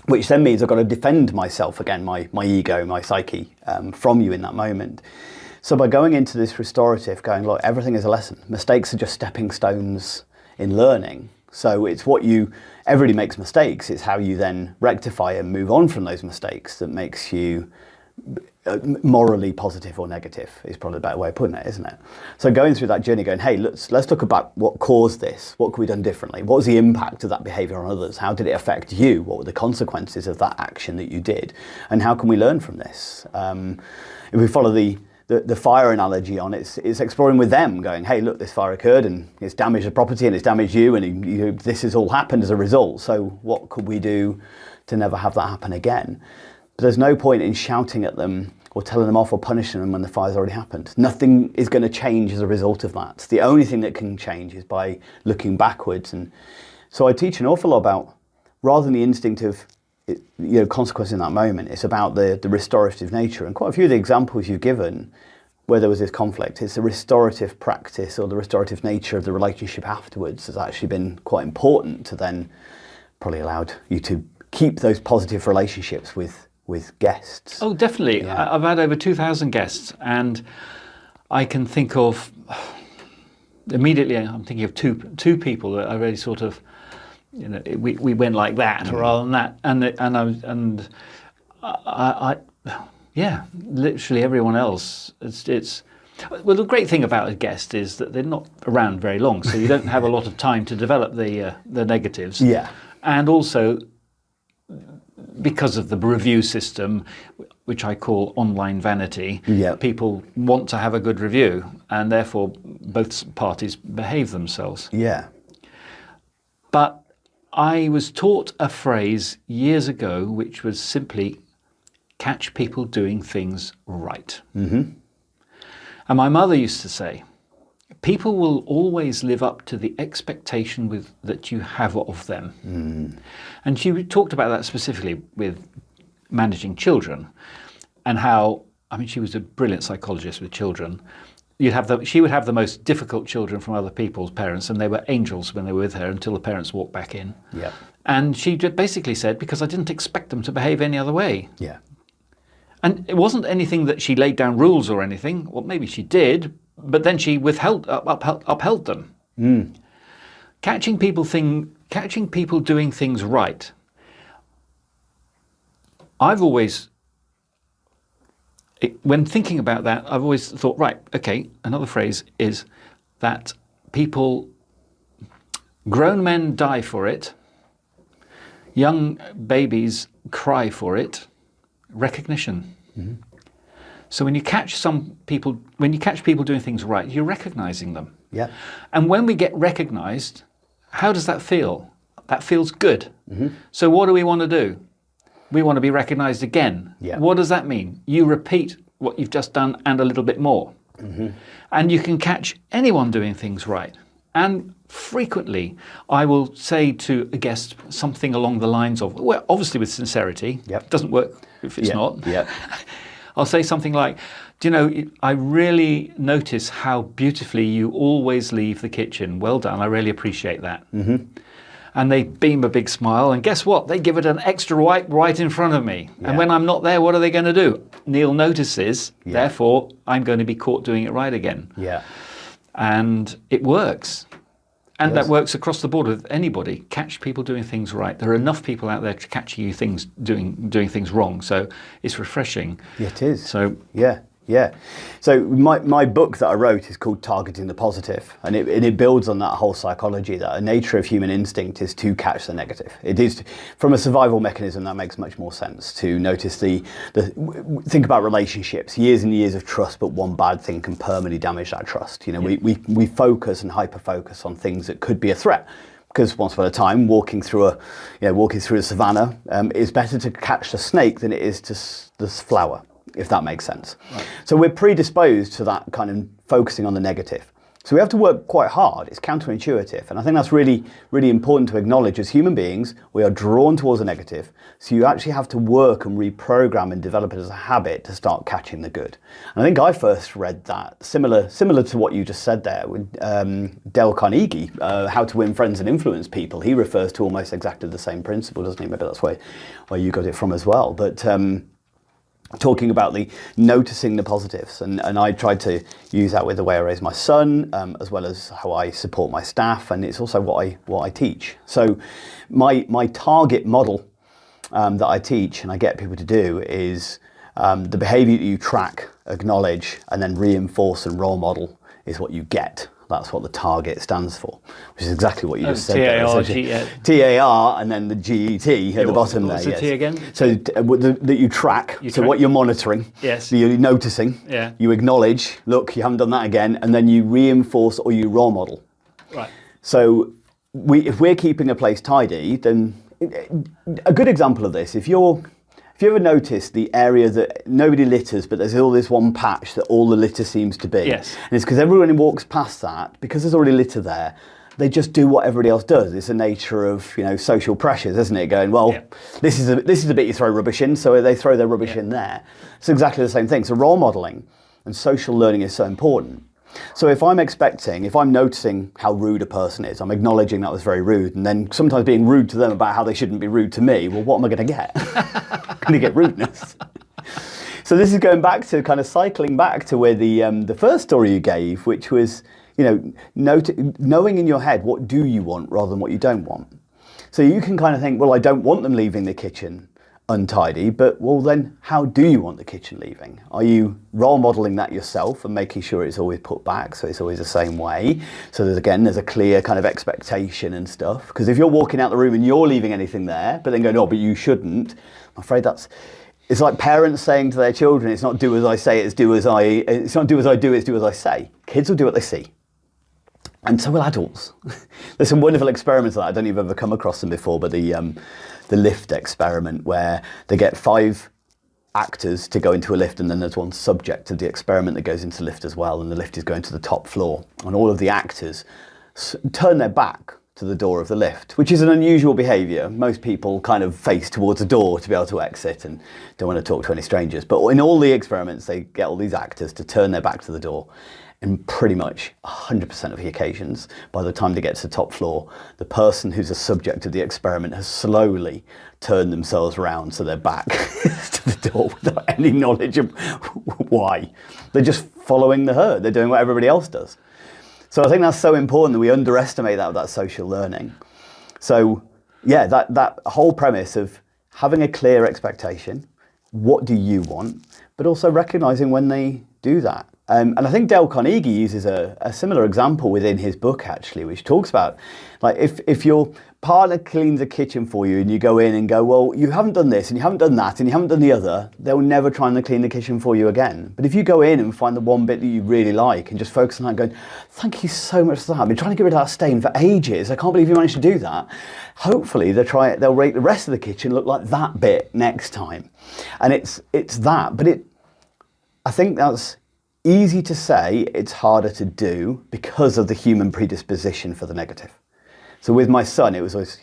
which then means I've got to defend myself again, my ego, my psyche, from you in that moment. So by going into this restorative, going, look, everything is a lesson. Mistakes are just stepping stones in learning. So it's everybody makes mistakes. It's how you then rectify and move on from those mistakes that makes you morally positive or negative, is probably a better way of putting it, isn't it? So going through that journey, going, hey, let's talk about what caused this. What could we have done differently? What was the impact of that behavior on others? How did it affect you? What were the consequences of that action that you did? And how can we learn from this? If we follow the fire analogy on it's exploring with them, going, hey, look, this fire occurred and it's damaged the property and it's damaged you, and this has all happened as a result. So what could we do to never have that happen again? But there's no point in shouting at them or telling them off or punishing them when the fire's already happened. Nothing is going to change as a result of that. The only thing that can change is by looking backwards. And so I teach an awful lot about, rather than the instinct of consequence in that moment, it's about the restorative nature. And quite a few of the examples you've given where there was this conflict, it's the restorative practice or the restorative nature of the relationship afterwards has actually been quite important to then probably allowed you to keep those positive relationships with guests. Oh, definitely. Yeah. I've had over 2,000 guests, and I can think of immediately. I'm thinking of two people that I really sort of, we went like that rather than that, and I literally everyone else. It's well, the great thing about a guest is that they're not around very long, so you don't have a lot of time to develop the negatives. Yeah, and also, because of the review system, which I call online vanity, people want to have a good review, and therefore both parties behave themselves. Yeah. But I was taught a phrase years ago, which was simply, catch people doing things right. Mm-hmm. And my mother used to say, people will always live up to the expectation that you have of them. Mm. And she talked about that specifically with managing children, and how, she was a brilliant psychologist with children. She would have the most difficult children from other people's parents, and they were angels when they were with her until the parents walked back in. Yeah. And she basically said, because I didn't expect them to behave any other way. Yeah. And it wasn't anything that she laid down rules or anything. Well, maybe she did, but then she upheld them. Mm. Catching people doing things right. When thinking about that, I've always thought, right, okay, another phrase is that grown men die for it, young babies cry for it, recognition. Mm-hmm. So when you catch people doing things right, you're recognizing them. Yeah. And when we get recognized, how does that feel? That feels good. Mm-hmm. So what do we want to do? We want to be recognized again. Yeah. What does that mean? You repeat what you've just done and a little bit more. Mm-hmm. And you can catch anyone doing things right. And frequently, I will say to a guest something along the lines of, well, obviously with sincerity. Yep. It doesn't work if it's not. Yep. I'll say something like, I really notice how beautifully you always leave the kitchen. Well done. I really appreciate that. Mm-hmm. And they beam a big smile, and guess what? They give it an extra wipe right in front of me. Yeah. And when I'm not there, what are they going to do? Neil notices, therefore I'm going to be caught doing it right again. Yeah. And it works. And that works across the board with anybody. Catch people doing things right. There are enough people out there catching you doing things wrong. So it's refreshing. Yeah, it is. So yeah. Yeah. So my book that I wrote is called Targeting the Positive, and it builds on that whole psychology that a nature of human instinct is to catch the negative. It is, from a survival mechanism, that makes much more sense to notice think about relationships, years and years of trust, but one bad thing can permanently damage that trust. You know, we focus and hyper focus on things that could be a threat. Because once upon a time, walking through a savannah, is better to catch the snake than it is to the flower, if that makes sense. Right. So we're predisposed to that kind of focusing on the negative. So we have to work quite hard. It's counterintuitive. And I think that's really, really important to acknowledge. As human beings, we are drawn towards the negative. So you actually have to work and reprogram and develop it as a habit to start catching the good. And I think I first read that, similar to what you just said there, with Dale Carnegie, How to Win Friends and Influence People. He refers to almost exactly the same principle, doesn't he? Maybe that's where you got it from as well. But talking about the noticing the positives, and I tried to use that with the way I raise my son, as well as how I support my staff, and it's also what I teach. So my target model that I teach and I get people to do is the behaviour that you track, acknowledge, and then reinforce and role model is what you get. That's what the target stands for, which is exactly what you just said. TAR and then the GET at the bottom there. What's the T again? So that you track, what you're monitoring, yes. You're noticing, you acknowledge, look, you haven't done that again, and then you reinforce or you role model. Right. So if we're keeping a place tidy, then a good example of this, if you ever notice the area that nobody litters, but there's all this one patch that all the litter seems to be. Yes. And it's because everyone who walks past that, because there's already litter there, they just do what everybody else does. It's the nature of, social pressures, isn't it? Going, this is a bit you throw rubbish in, so they throw their rubbish in there. It's exactly the same thing. So role modeling and social learning is so important. So if I'm noticing how rude a person is, I'm acknowledging that was very rude, and then sometimes being rude to them about how they shouldn't be rude to me, well, what am I going to get? I'm going to get rudeness. So this is going back to kind of cycling back to where the first story you gave, which was, knowing in your head what do you want rather than what you don't want. So you can kind of think, well, I don't want them leaving the kitchen untidy, but well then how do you want the kitchen leaving? Are you role modeling that yourself and making sure it's always put back, so it's always the same way? So there's a clear kind of expectation and stuff, because if you're walking out the room and you're leaving anything there but then going, no, but you shouldn't, I'm afraid it's like parents saying to their children, it's not do as I say, it's not do as I do, it's do as I say. Kids will do what they see. And so will adults. There's some wonderful experiments like that. I don't know if you've ever come across them before, but the lift experiment, where they get 5 actors to go into a lift, and then there's one subject of the experiment that goes into the lift as well, and the lift is going to the top floor, and all of the actors turn their back to the door of the lift, which is an unusual behaviour. Most people kind of face towards a door to be able to exit and don't want to talk to any strangers, but in all the experiments they get all these actors to turn their back to the door. And pretty much 100% of the occasions, by the time they get to the top floor, the person who's the subject of the experiment has slowly turned themselves around so they're back to the door without any knowledge of why. They're just following the herd. They're doing what everybody else does. So I think that's so important that we underestimate that social learning. So yeah, that whole premise of having a clear expectation, what do you want, but also recognizing when they do that. And I think Dale Carnegie uses a similar example within his book, actually, which talks about, like, if your partner cleans a kitchen for you and you go in and go, well, you haven't done this and you haven't done that and you haven't done the other, they'll never try and clean the kitchen for you again. But if you go in and find the one bit that you really like and just focus on that, going, thank you so much for that. I've been trying to get rid of that stain for ages. I can't believe you managed to do that. Hopefully they'll make the rest of the kitchen look like that bit next time. And it's that, but I think that's easy to say, it's harder to do because of the human predisposition for the negative. So with my son, it was always,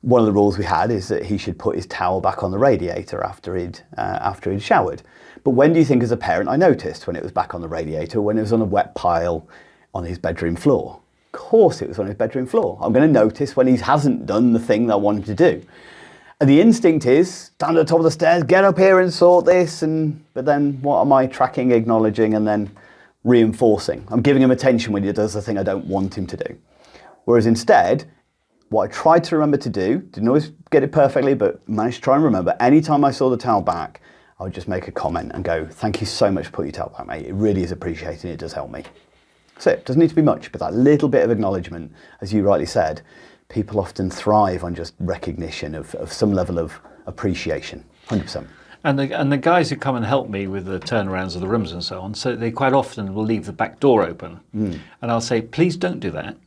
one of the rules we had is that he should put his towel back on the radiator after he'd showered. But when do you think as a parent I noticed when it was back on the radiator, when it was on a wet pile on his bedroom floor? Of course it was on his bedroom floor. I'm going to notice when he hasn't done the thing that I wanted to do. And the instinct is, stand at the top of the stairs, get up here and sort this, but then what am I tracking, acknowledging, and then reinforcing? I'm giving him attention when he does the thing I don't want him to do. Whereas instead, what I tried to remember to do, didn't always get it perfectly, but managed to try and remember, anytime I saw the towel back, I would just make a comment and go, thank you so much for putting your towel back, mate. It really is appreciated and it does help me. That's it. Doesn't need to be much, but that little bit of acknowledgement, as you rightly said, people often thrive on just recognition of some level of appreciation, 100%. And the guys who come and help me with the turnarounds of the rooms and so on, so they quite often will leave the back door open. And I'll say, please don't do that.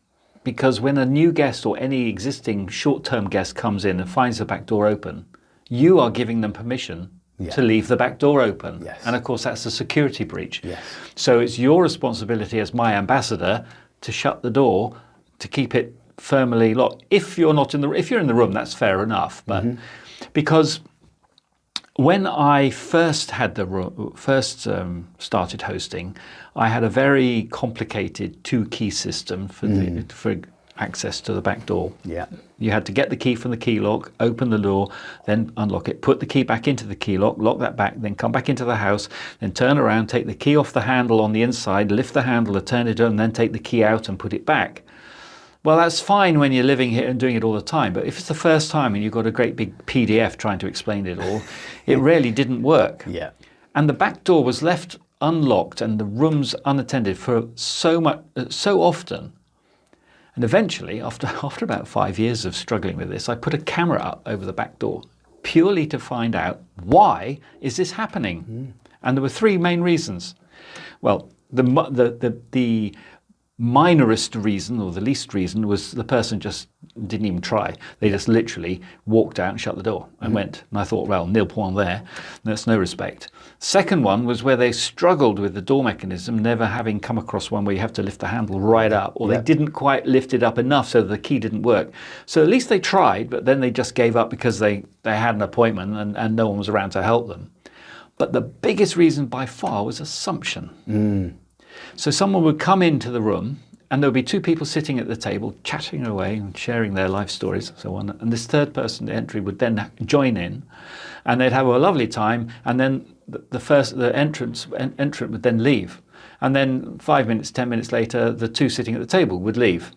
Because when a new guest or any existing short-term guest comes in and finds the back door open, you are giving them permission to leave the back door open. Yes. And of course, that's a security breach. Yes. So it's your responsibility as my ambassador to shut the door, to keep it firmly locked. If you're not in the, if you're in the room, that's fair enough. But because when I first had started hosting, I had a very complicated 2-key system for access to the back door. Yeah. You had to get the key from the key lock, open the door, then unlock it, put the key back into the key lock that back, then come back into the house, then turn around, take the key off the handle on the inside, lift the handle, turn it on, and then take the key out and put it back. Well, that's fine when you're living here and doing it all the time, but if it's the first time and you've got a great big PDF trying to explain it all, it really didn't work. Yeah. And the back door was left unlocked and the rooms unattended for so often. And eventually, after about 5 years of struggling with this, I put a camera up over the back door purely to find out, why is this happening? And there were 3 main reasons. Well, the minorest reason, or the least reason, was the person just didn't even try. They just literally walked out and shut the door and went. And I thought, well, nil point there. That's no respect. Second one was where they struggled with the door mechanism, never having come across one where you have to lift the handle right up, or they didn't quite lift it up enough so the key didn't work. So at least they tried, but then they just gave up because they had an appointment and no one was around to help them. But the biggest reason by far was assumption. So someone would come into the room and there would be 2 people sitting at the table chatting away and sharing their life stories and so on. And this third person to entry would then join in and they'd have a lovely time. And then the entrant would then leave. And then 5 minutes, 10 minutes later, the 2 sitting at the table would leave.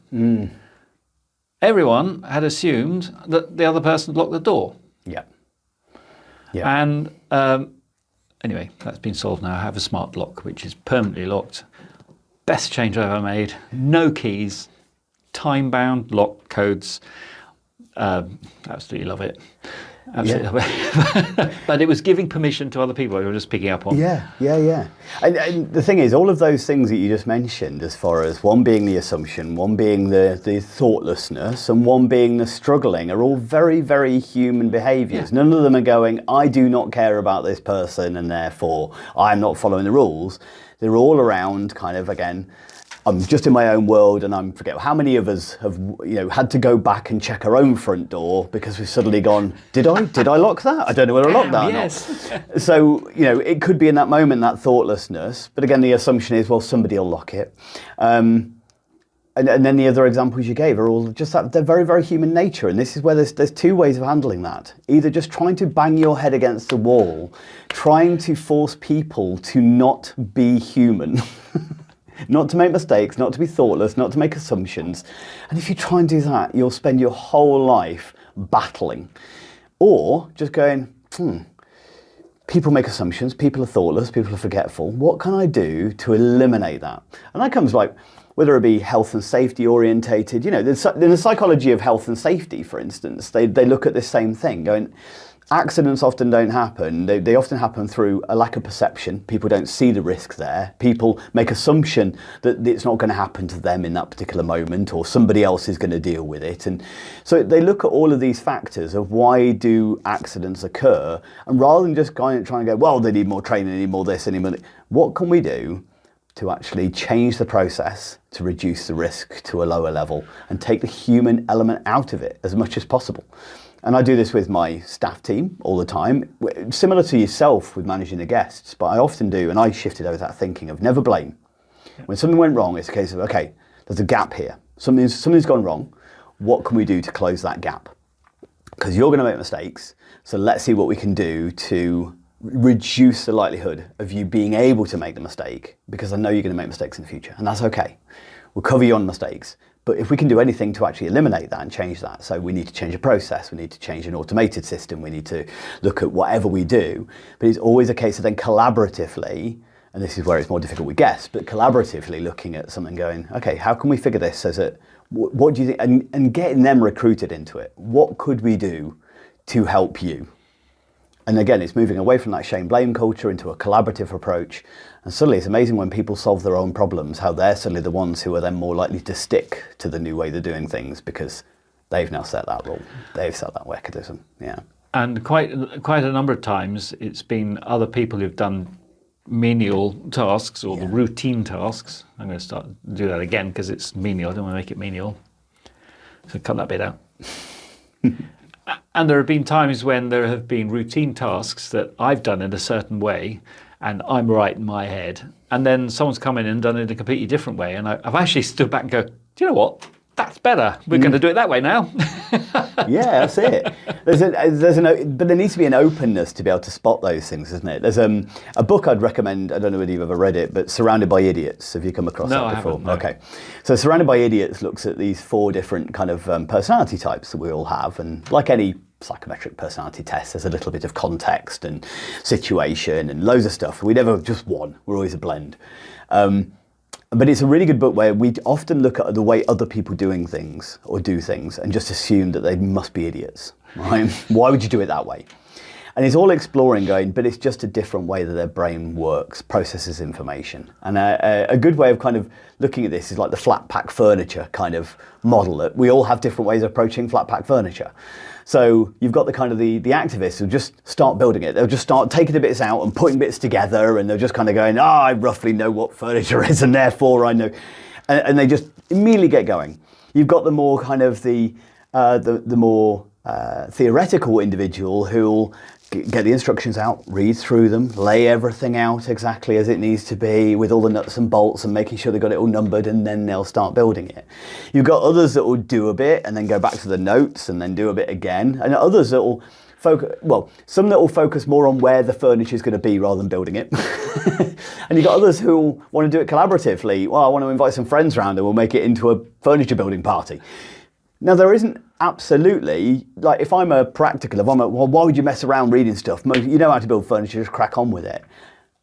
Everyone had assumed that the other person had locked the door. Yeah. And anyway, that's been solved now. I have a smart lock, which is permanently locked. Best change I've ever made. No keys, time-bound lock codes. Absolutely love it. Absolutely love it. But it was giving permission to other people who were just picking up on. Yeah. And the thing is, all of those things that you just mentioned, as far as one being the assumption, one being the thoughtlessness, and one being the struggling, are all very, very human behaviours. None of them are going, I do not care about this person and therefore I'm not following the rules. They're all around kind of, again, I'm just in my own world, and I forget how many of us have had to go back and check our own front door because we've suddenly gone, did I lock that? I don't know whether I locked that or not. So it could be in that moment, that thoughtlessness, but again the assumption is, well, somebody will lock it. And then the other examples you gave are all just that they're very, very human nature, and this is where there's 2 ways of handling that. Either just trying to bang your head against the wall, trying to force people to not be human. Not to make mistakes, not to be thoughtless, not to make assumptions. And if you try and do that, you'll spend your whole life battling. Or just going, people make assumptions, people are thoughtless, people are forgetful. What can I do to eliminate that? And that comes like, whether it be health and safety orientated, in the psychology of health and safety, for instance, they look at this same thing, going, accidents often don't happen. They often happen through a lack of perception. People don't see the risk there. People make assumption that it's not going to happen to them in that particular moment, or somebody else is going to deal with it. And so they look at all of these factors of why do accidents occur, and rather than just trying to go, well, they need more training, they need more this, they need more, what can we do to actually change the process to reduce the risk to a lower level and take the human element out of it as much as possible? And I do this with my staff team all the time, similar to yourself with managing the guests, but I often do, and I shifted over that thinking of never blame. When something went wrong, it's a case of, okay, there's a gap here. Something's gone wrong. What can we do to close that gap? Because you're going to make mistakes, so let's see what we can do to reduce the likelihood of you being able to make the mistake, because I know you're going to make mistakes in the future, and that's okay. We'll cover you on mistakes, But if we can do anything to actually eliminate that and change that, so we need to change a process, we need to change an automated system, we need to look at whatever we do. But it's always a case of then collaboratively, and this is where it's more difficult with guests, but collaboratively looking at something going, okay, how can we figure this so that, what do you think, and getting them recruited into it. What could we do to help you? And again, it's moving away from that shame-blame culture into a collaborative approach. And suddenly it's amazing when people solve their own problems, how they're suddenly the ones who are then more likely to stick to the new way they're doing things because they've now set that rule. They've set that mechanism, yeah. And quite a number of times it's been other people who've done menial tasks or the routine tasks. I'm going to do that again because it's menial. I don't want to make it menial. So cut that bit out. And there have been times when there have been routine tasks that I've done in a certain way and I'm right in my head. And then someone's come in and done it in a completely different way. And I've actually stood back and go, do you know what? That's better. We're going to do it that way now. Yeah, that's it. But there needs to be an openness to be able to spot those things, isn't it? There's a book I'd recommend, I don't know whether you've ever read it, but Surrounded by Idiots. Have you come across that before? I haven't, no. Okay. So Surrounded by Idiots looks at these 4 different kind of personality types that we all have. And like any psychometric personality test, there's a little bit of context and situation and loads of stuff. We never just one. We're always a blend. But it's a really good book where we often look at the way other people doing things or do things and just assume that they must be idiots, right? Why would you do it that way? And it's all exploring going, but it's just a different way that their brain works, processes information. And a good way of kind of looking at this is like the flat pack furniture kind of model. That we all have different ways of approaching flat pack furniture. So you've got the kind of the activists who just start building it. They'll just start taking the bits out and putting bits together, and they're just kind of going, I roughly know what furniture is, and therefore I know. And they just immediately get going. You've got the more kind of the more theoretical individual who'll get the instructions out, read through them, lay everything out exactly as it needs to be with all the nuts and bolts and making sure they've got it all numbered, and then they'll start building it. You've got others that will do a bit and then go back to the notes and then do a bit again, and others that will focus, well, some that will focus more on where the furniture is going to be rather than building it. And you've got others who want to do it collaboratively. Well, I want to invite some friends around and we'll make it into a furniture building party. Now, there isn't absolutely, like if I'm a practical, well, why would you mess around reading stuff? You know how to build furniture, just crack on with it.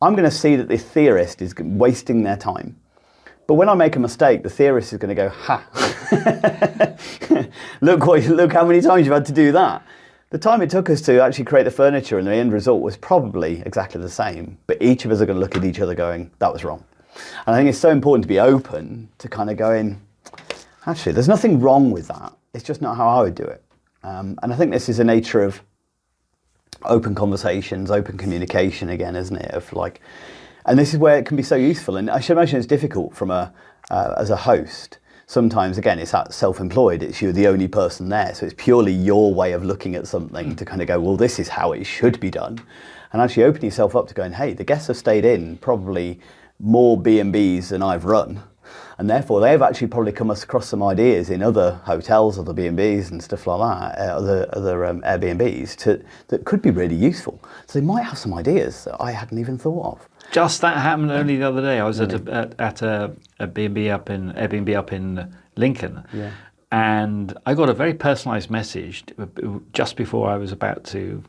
I'm going to see that the theorist is wasting their time. But when I make a mistake, the theorist is going to go, ha, look how many times you've had to do that. The time it took us to actually create the furniture and the end result was probably exactly the same. But each of us are going to look at each other going, that was wrong. And I think it's so important to be open to kind of going, actually, there's nothing wrong with that. It's just not how I would do it. And I think this is a nature of open conversations, open communication again, isn't it? Of like, and this is where it can be so useful. And I should imagine it's difficult from as a host. Sometimes, again, it's that self-employed. It's you're the only person there. So it's purely your way of looking at something to kind of go, well, this is how it should be done. And actually open yourself up to going, hey, the guests have stayed in probably more B&Bs than I've run. And therefore, they've actually probably come across some ideas in other hotels, other B&Bs and stuff like that, other Airbnbs that could be really useful. So they might have some ideas that I hadn't even thought of. Just that happened only the other day. I was at a B&B up in Airbnb up in Lincoln, and I got a very personalised message just before I was about to.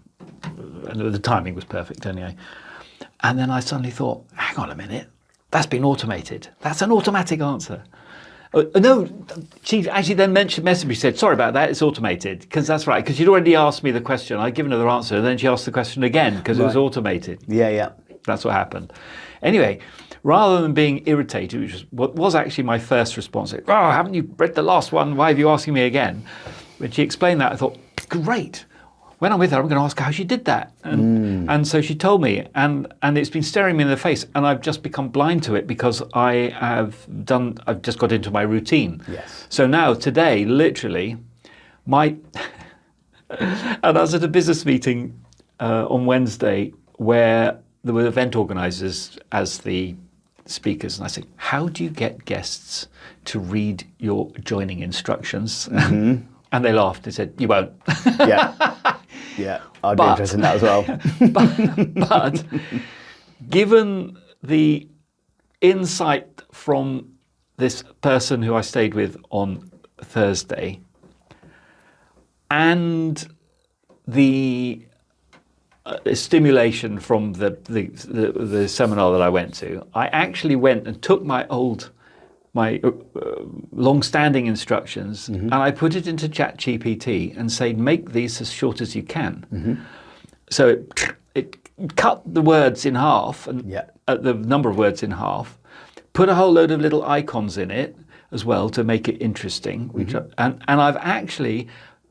The timing was perfect anyway, and then I suddenly thought, hang on a minute. That's been automated. That's an automatic answer. No, she actually then messaged me, said, sorry about that, it's automated. Because that's right, because she'd already asked me the question. I'd given her the answer, and then she asked the question again, because it was automated. Yeah. That's what happened. Anyway, rather than being irritated, which was what was actually my first response, like, oh, haven't you read the last one? Why are you asking me again? When she explained that, I thought, great. When I'm with her, I'm going to ask her how she did that. And so she told me, and it's been staring me in the face, and I've just become blind to it because I've just got into my routine. Yes. So now, today, literally, and I was at a business meeting on Wednesday where there were event organisers as the speakers, and I said, how do you get guests to read your joining instructions? Mm-hmm. And they laughed. They said, you won't. Yeah, I'd be interested in that as well. but given the insight from this person who I stayed with on Thursday, and the stimulation from the seminar that I went to, I actually went and took my long-standing instructions and I put it into ChatGPT and said, make these as short as you can. So it cut the words in half, and the number of words in half, put a whole load of little icons in it as well to make it interesting. And I've actually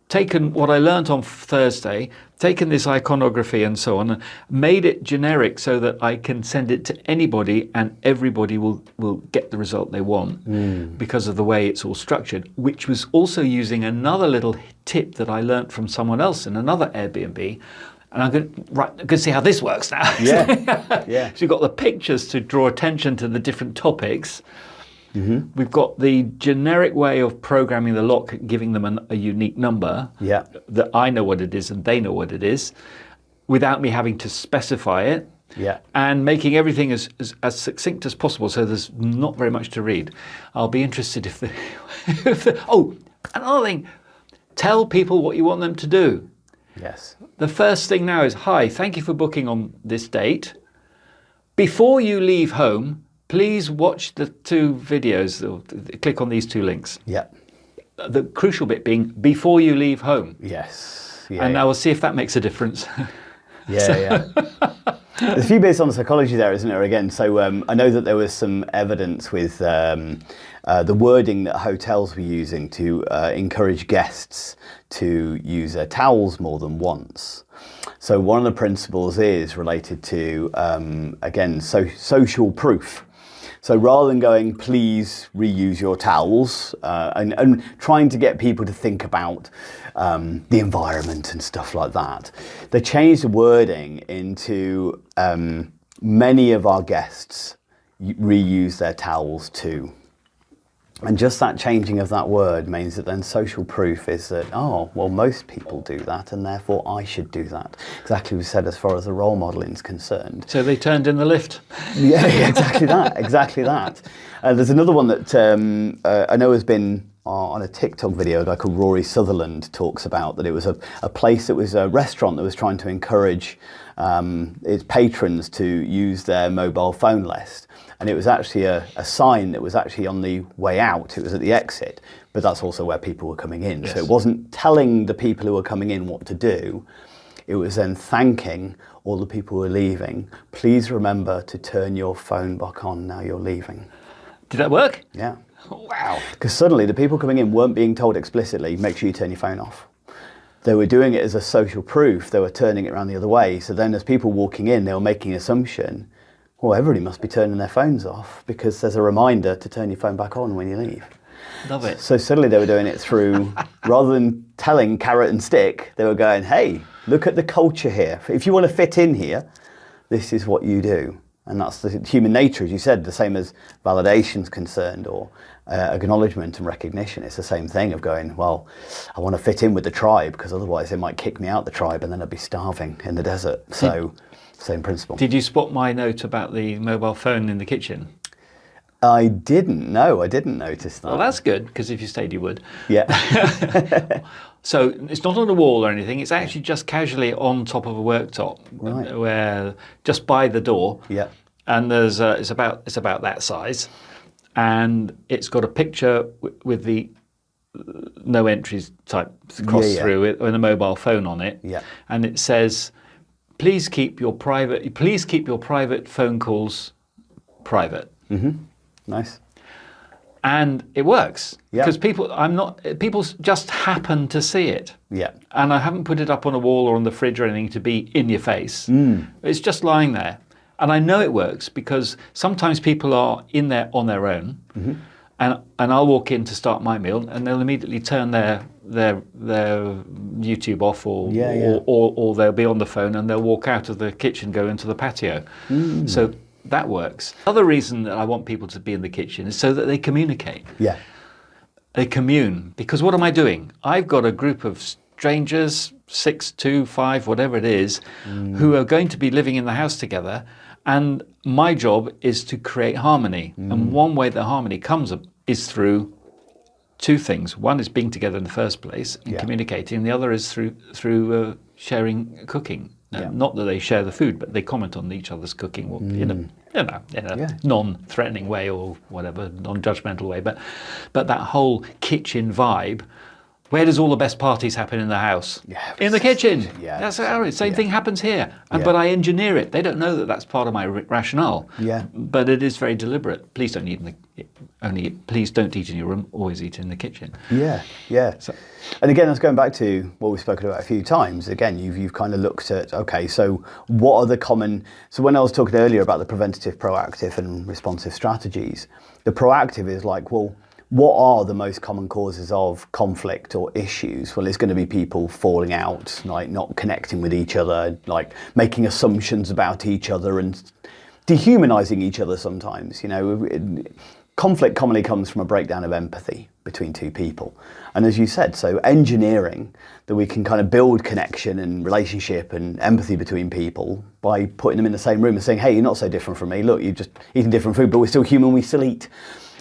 taken what I learnt on Thursday, taken this iconography and so on, and made it generic so that I can send it to anybody and everybody will get the result they want because of the way it's all structured, which was also using another little tip that I learnt from someone else in another Airbnb. And I'm going to see how this works now. Yeah. So you've got the pictures to draw attention to the different topics. We've got the generic way of programming the lock, giving them a unique number that I know what it is and they know what it is, without me having to specify it, and making everything as succinct as possible, so there's not very much to read. I'll be interested if oh, another thing, tell people what you want them to do. Yes. The first thing now is, hi, thank you for booking on this date. Before you leave home, please watch the 2 videos, or click on these 2 links. The crucial bit being, before you leave home. Yes. And now we'll see if that makes a difference. There's a few bits on psychology there, isn't there, again? So I know that there was some evidence with the wording that hotels were using to encourage guests to use their towels more than once. So one of the principles is related to, again, social proof. So rather than going, please reuse your towels, and trying to get people to think about the environment and stuff like that, they changed the wording into many of our guests reuse their towels too. And just that changing of that word means that then social proof is that, oh, well, most people do that, and therefore I should do that. Exactly what we said as far as the role modelling is concerned. So they turned in the lift. Yeah, exactly that, exactly that. There's another one that I know has been on a TikTok video. A guy called Rory Sutherland talks about that it was a place that was a restaurant that was trying to encourage its patrons to use their mobile phone less. And it was actually a sign that was actually on the way out. It was at the exit, but that's also where people were coming in. Yes. So it wasn't telling the people who were coming in what to do. It was then thanking all the people who were leaving. Please remember to turn your phone back on now you're leaving. Did that work? Yeah. Wow. Because suddenly the people coming in weren't being told explicitly, make sure you turn your phone off. They were doing it as a social proof. They were turning it around the other way. So then as people walking in, they were making an assumption, well, everybody must be turning their phones off because there's a reminder to turn your phone back on when you leave. Love it. So suddenly they were doing it through, rather than telling carrot and stick, they were going, hey, look at the culture here. If you want to fit in here, this is what you do. And that's the human nature, as you said, the same as validation's concerned, or acknowledgement and recognition. It's the same thing of going, well, I want to fit in with the tribe because otherwise they might kick me out the tribe and then I'd be starving in the desert. So same principle. Did you spot my note about the mobile phone in the kitchen? I didn't notice that. Well, that's good, because if you stayed, you would. Yeah. So it's not on a wall or anything. It's actually just casually on top of a worktop, right, where just by the door. Yeah. And there's it's about that size, and it's got a picture with the no entries type cross through it, and a mobile phone on it. Yeah. And it says, please keep your private phone calls private. Mm-hmm. Nice. And it works, Yeah. because people just happen to see it. Yeah. And I haven't put it up on a wall or on the fridge or anything to be in your face. It's just lying there. And I know it works because sometimes people are in there on their own, and I'll walk in to start my meal, and they'll immediately turn their YouTube off, or they'll be on the phone and they'll walk out of the kitchen, go into the patio. So that works. Other reason that I want people to be in the kitchen is so that they communicate. Yeah. They commune. Because what am I doing? I've got a group of strangers, 6, 2, 5, whatever it is, who are going to be living in the house together. And my job is to create harmony. And one way that harmony comes is through two things. One is being together in the first place and communicating. The other is through sharing cooking. Not that they share the food, but they comment on each other's cooking in a non-threatening way or whatever, non-judgmental way. But that whole kitchen vibe. Where does all the best parties happen in the house? In the kitchen. That's how it is. Same thing happens here. But I engineer it. They don't know that that's part of my rationale. But it is very deliberate. Please don't eat please don't eat in your room. Always eat in the kitchen. So, and again, that's going back to what we've spoken about a few times. Again, you've kind of looked at, okay, so what are the common... So when I was talking earlier about the preventative, proactive and responsive strategies, the proactive is like, well, what are the most common causes of conflict or issues? Well, it's going to be people falling out, like not connecting with each other, like making assumptions about each other and dehumanizing each other sometimes. Conflict commonly comes from a breakdown of empathy between two people. And as you said, so engineering that we can kind of build connection and relationship and empathy between people by putting them in the same room and saying, hey, you're not so different from me. Look, you're just eating different food, but we're still human, we still eat.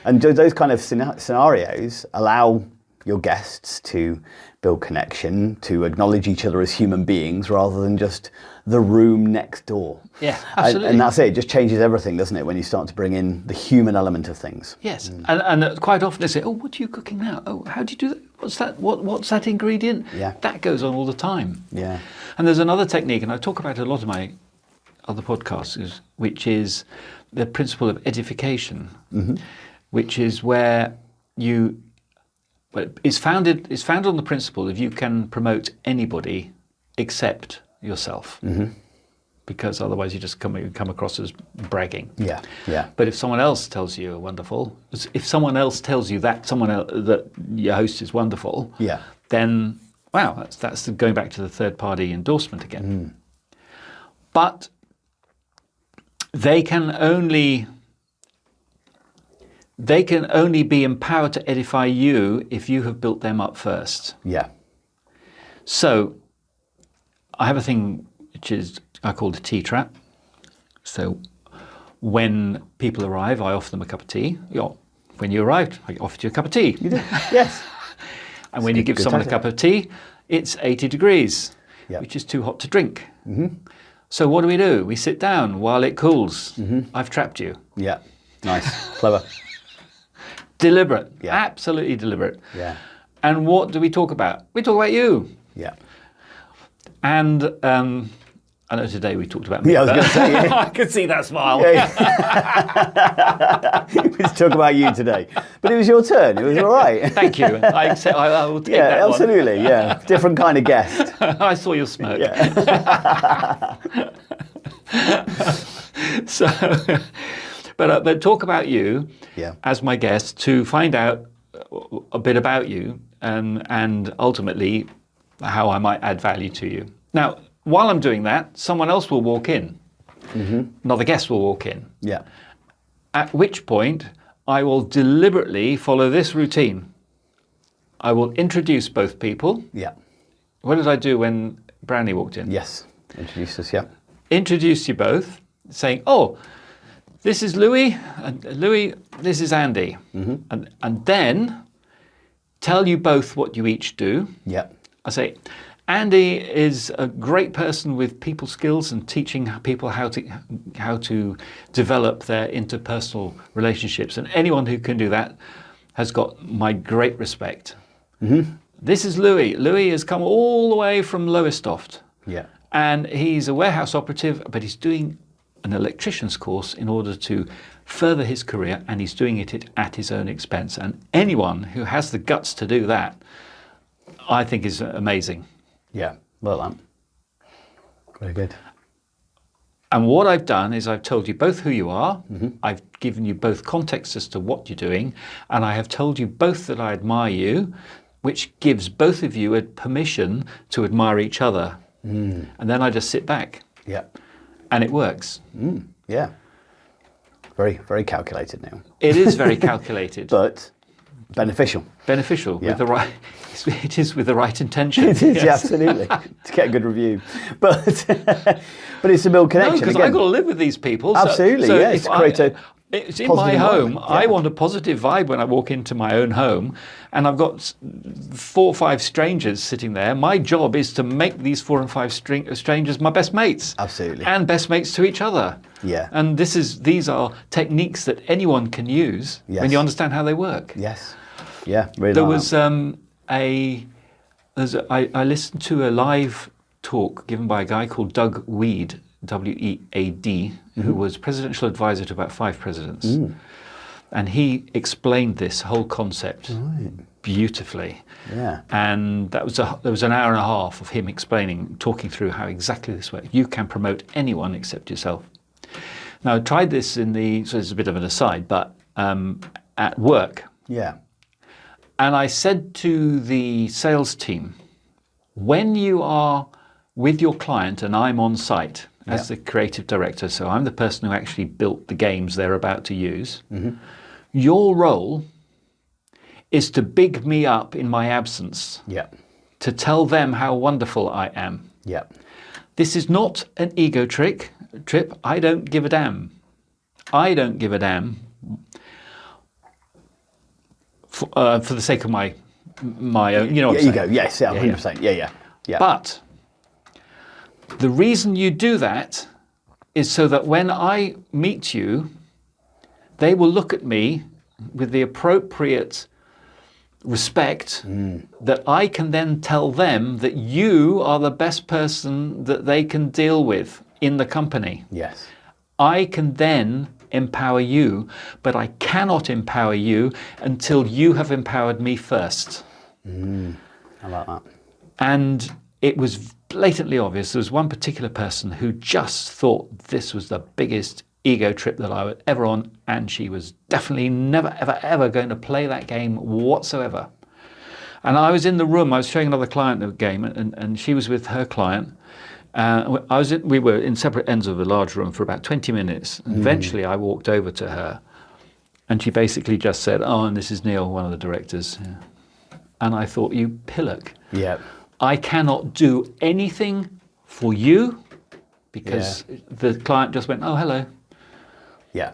And those kind of scenarios allow your guests to build connection, to acknowledge each other as human beings rather than just the room next door. Yeah, absolutely. And that's it. It just changes everything, doesn't it, when you start to bring in the human element of things. Yes, and quite often they say, oh, what are you cooking now? Oh, how do you do that? What's that? What's that ingredient? That goes on all the time. And there's another technique, and I talk about it a lot in my other podcasts, which is the principle of edification. Which is where it's founded on the principle if you can promote anybody except yourself, because otherwise you just come across as bragging. But if someone else tells you if someone else tells you that that your host is wonderful, then wow, that's going back to the third party endorsement again. But they can only be empowered to edify you if you have built them up first. So I have a thing which is I call the tea trap. So when people arrive, I offer them a cup of tea. When you arrived, I offered you a cup of tea. You did? Yes. And when you give someone a cup of tea, it's 80 degrees, which is too hot to drink. So what do? We sit down while it cools. I've trapped you. Nice. Clever. Deliberate, absolutely deliberate. And what do we talk about? We talk about you. And I know today we talked about me. I was going to say, I could see that smile. Let's talk about you today. But it was your turn. It was all right. Thank you. I will take that absolutely, one. Different kind of guest. I saw your smirk. So... But talk about you as my guest to find out a bit about you and ultimately how I might add value to you. Now, while I'm doing that, someone else will walk in. Another guest will walk in. At which point, I will deliberately follow this routine. I will introduce both people. What did I do when Brownie walked in? Introduce us, Introduce you both, saying, oh, this is Louis, and Louis, this is Andy. And then tell you both what you each do. I say, Andy is a great person with people skills and teaching people how to develop their interpersonal relationships. And anyone who can do that has got my great respect. This is Louis. Louis has come all the way from Lowestoft. And he's a warehouse operative, but he's doing an electrician's course in order to further his career, and he's doing it at his own expense. And anyone who has the guts to do that, I think is amazing. Well done. Very good. And what I've done is I've told you both who you are, I've given you both context as to what you're doing, and I have told you both that I admire you, which gives both of you a permission to admire each other. And then I just sit back. And it works. Very, very calculated now. It is very calculated. But beneficial. With the right. It is with the right intention. It is, absolutely, to get a good review. But it's to build connection. Because I've got to live with these people. Absolutely, it's to create It's in my home. I want a positive vibe when I walk into my own home, and I've got 4 or 5 strangers sitting there. My job is to make these 4 and 5 strangers my best mates. Absolutely. And best mates to each other. Yeah. And these are techniques that anyone can use when you understand how they work. Yes. Yeah. Really. There was I listened to a live talk given by a guy called Doug Wead, W-E-A-D, who was presidential advisor to about 5 presidents. And he explained this whole concept beautifully. Yeah. And there was an hour and a half of him talking through how exactly this works. You can promote anyone except yourself. Now, I tried this so it's a bit of an aside, but at work. Yeah. And I said to the sales team, when you are with your client and I'm on site as the creative director, so I'm the person who actually built the games they're about to use, your role is to big me up in my absence, to tell them how wonderful I am. Yeah. This is not an ego trip. I don't give a damn. I don't give a damn for the sake of my own, you know what I'm ego. saying? Yes, 100%. Yeah. But the reason you do that is so that when I meet you, they will look at me with the appropriate respect that I can then tell them that you are the best person that they can deal with in the company. Yes. I can then empower you, but I cannot empower you until you have empowered me first. I like that. And it was blatantly obvious. There was one particular person who just thought this was the biggest ego trip that I was ever on, and she was definitely never, ever, ever going to play that game whatsoever. And I was in the room, I was showing another client the game, and she was with her client. We were in separate ends of a large room for about 20 minutes. And eventually I walked over to her, and she basically just said, "Oh, and this is Neil, one of the directors." Yeah. And I thought, you pillock. Yeah. I cannot do anything for you because the client just went, "Oh, hello." Yeah.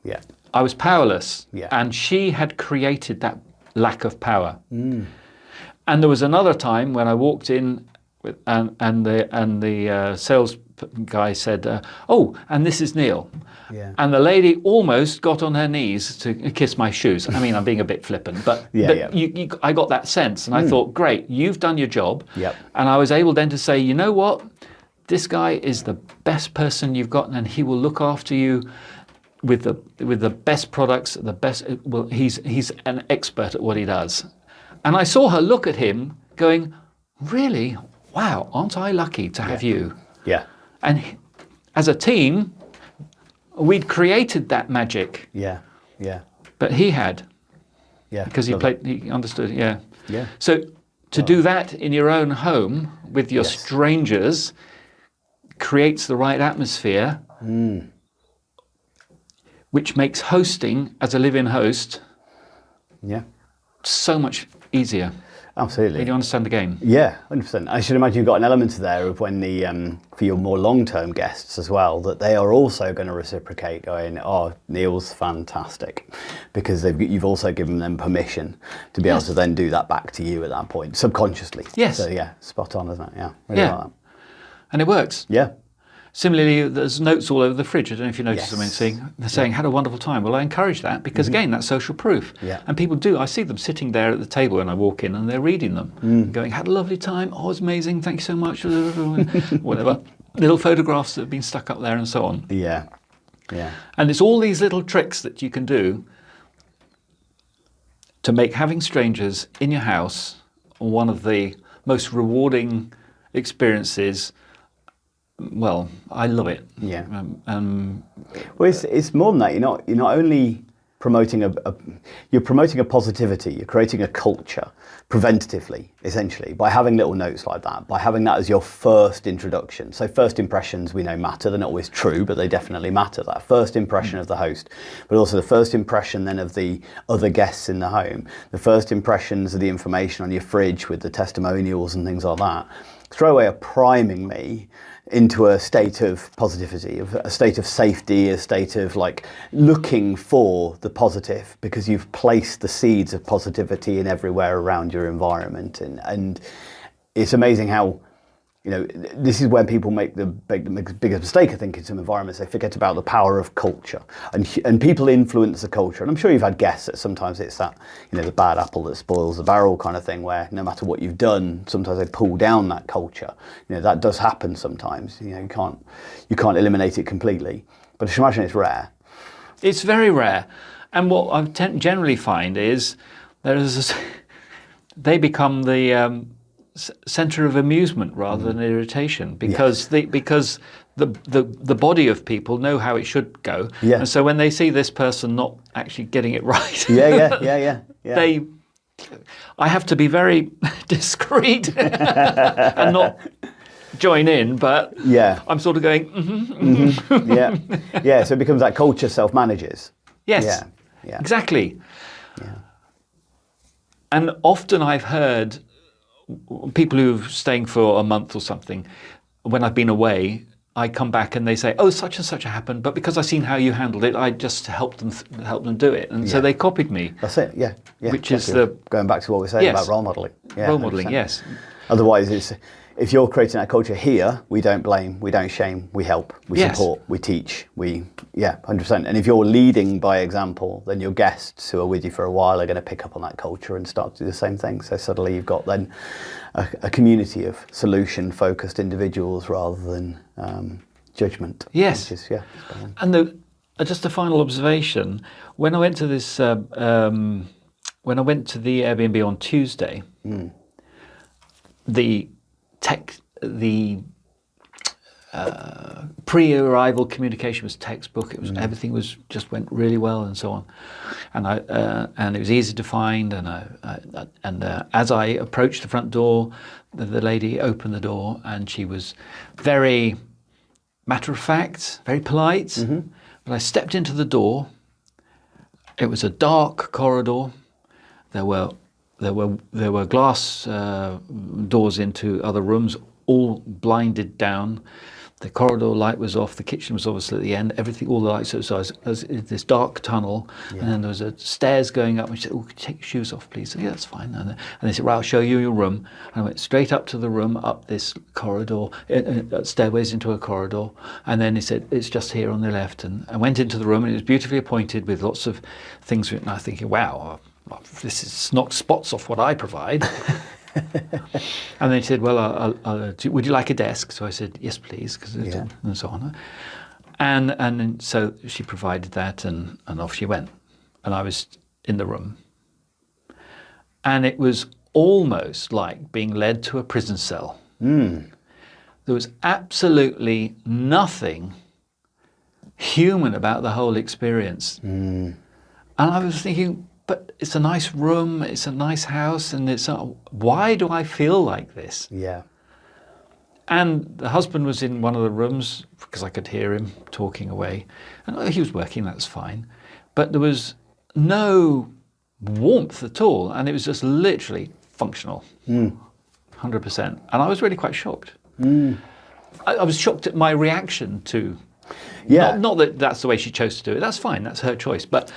Yeah. I was powerless. Yeah. And she had created that lack of power. And there was another time when I walked in and the sales guy said, "Oh, and this is Neil." Yeah. And the lady almost got on her knees to kiss my shoes. I mean, I'm being a bit flippant, but, I got that sense. And I thought, great, you've done your job. Yep. And I was able then to say, you know what? This guy is the best person you've got, and he will look after you with the best products, the best. Well, he's an expert at what he does. And I saw her look at him going, really? Wow, aren't I lucky to have you? Yeah. And as a team, we'd created that magic. Yeah. Yeah. But he had. Yeah. Because he understood, yeah. Yeah. So to do that in your own home with your strangers creates the right atmosphere, which makes hosting as a live-in host so much easier. Absolutely. When you understand the game. Yeah, 100%. I should imagine you've got an element there of when for your more long-term guests as well, that they are also going to reciprocate, going, "Oh, Neil's fantastic," because you've also given them permission to be able to then do that back to you at that point, subconsciously. Yes. So yeah, spot on, isn't it? Yeah. Really like that. And it works. Yeah. Similarly, there's notes all over the fridge. I don't know if you noticed them. They're saying, "Had a wonderful time." Well, I encourage that because, again, that's social proof. Yeah. And people do. I see them sitting there at the table when I walk in, and they're reading them, going, "Had a lovely time. Oh, it's amazing. Thank you so much." Whatever. Little photographs that have been stuck up there and so on. Yeah. Yeah. And it's all these little tricks that you can do to make having strangers in your house one of the most rewarding experiences. Well, I love it. Yeah. Well, it's more than that. You're not only promoting you're promoting a positivity. You're creating a culture preventatively, essentially, by having little notes like that. By having that as your first introduction. So first impressions we know matter. They're not always true, but they definitely matter. That first impression of the host, but also the first impression then of the other guests in the home. The first impressions of the information on your fridge with the testimonials and things like that. Throw away a priming me. into a state of positivity, of a state of safety, a state of like looking for the positive, because you've placed the seeds of positivity in everywhere around your environment. And it's amazing how, you know, this is where people make the biggest mistake, I think, in some environments. They forget about the power of culture, and people influence the culture. And I'm sure you've had guests that sometimes it's that, you know, the bad apple that spoils the barrel kind of thing, where no matter what you've done, sometimes they pull down that culture. You know, that does happen sometimes. You know, you can't eliminate it completely, but I should imagine it's rare. It's very rare. And what I generally find is they become the center of amusement rather than irritation, because the body of people know how it should go, and so when they see this person not actually getting it right, I have to be very discreet and not join in, but I'm sort of going so it becomes that culture self-manages. Yes, exactly. And often I've heard people who are staying for a month or something, when I've been away, I come back and they say, "Oh, such and such happened, but because I've seen how you handled it, I just helped them do it." And so they copied me. That's it. Yeah. Which is the going back to what we're saying about role modeling. Role modeling, 100%. Yes. Otherwise, if you're creating that culture here, we don't blame, we don't shame, we help, we support, we teach, 100%. And if you're leading by example, then your guests who are with you for a while are going to pick up on that culture and start to do the same thing. So suddenly you've got then a community of solution-focused individuals rather than judgment. Yes. Which is, and just a final observation: when I went to this, when I went to the Airbnb on Tuesday, the pre-arrival communication was textbook. It was everything went really well and so on, and it was easy to find. And as I approached the front door, the lady opened the door, and she was very matter of fact, very polite. But I stepped into the door. It was a dark corridor. There were glass doors into other rooms, all blinded down. The corridor light was off. The kitchen was obviously at the end. Everything, all the lights. So I was in this dark tunnel, and then there was stairs going up. And she said, "Oh, could you take your shoes off, please?" I said, "Yeah, that's fine." And they said, "Right, I'll show you your room." And I went straight up to the room, up this corridor, stairways into a corridor. And then he said, "It's just here on the left." And I went into the room, and it was beautifully appointed with lots of things written. I was thinking, wow, this is knocked spots off what I provide. And they said, "Well, would you like a desk?" So I said, "Yes, please," and so on. And so she provided that, and off she went. And I was in the room. And it was almost like being led to a prison cell. There was absolutely nothing human about the whole experience. And I was thinking, but it's a nice room, it's a nice house, and why do I feel like this? Yeah. And the husband was in one of the rooms, because I could hear him talking away. And he was working, that's fine. But there was no warmth at all, and it was just literally functional, 100%. And I was really quite shocked. I was shocked at my reaction to, not that that's the way she chose to do it, that's fine, that's her choice, but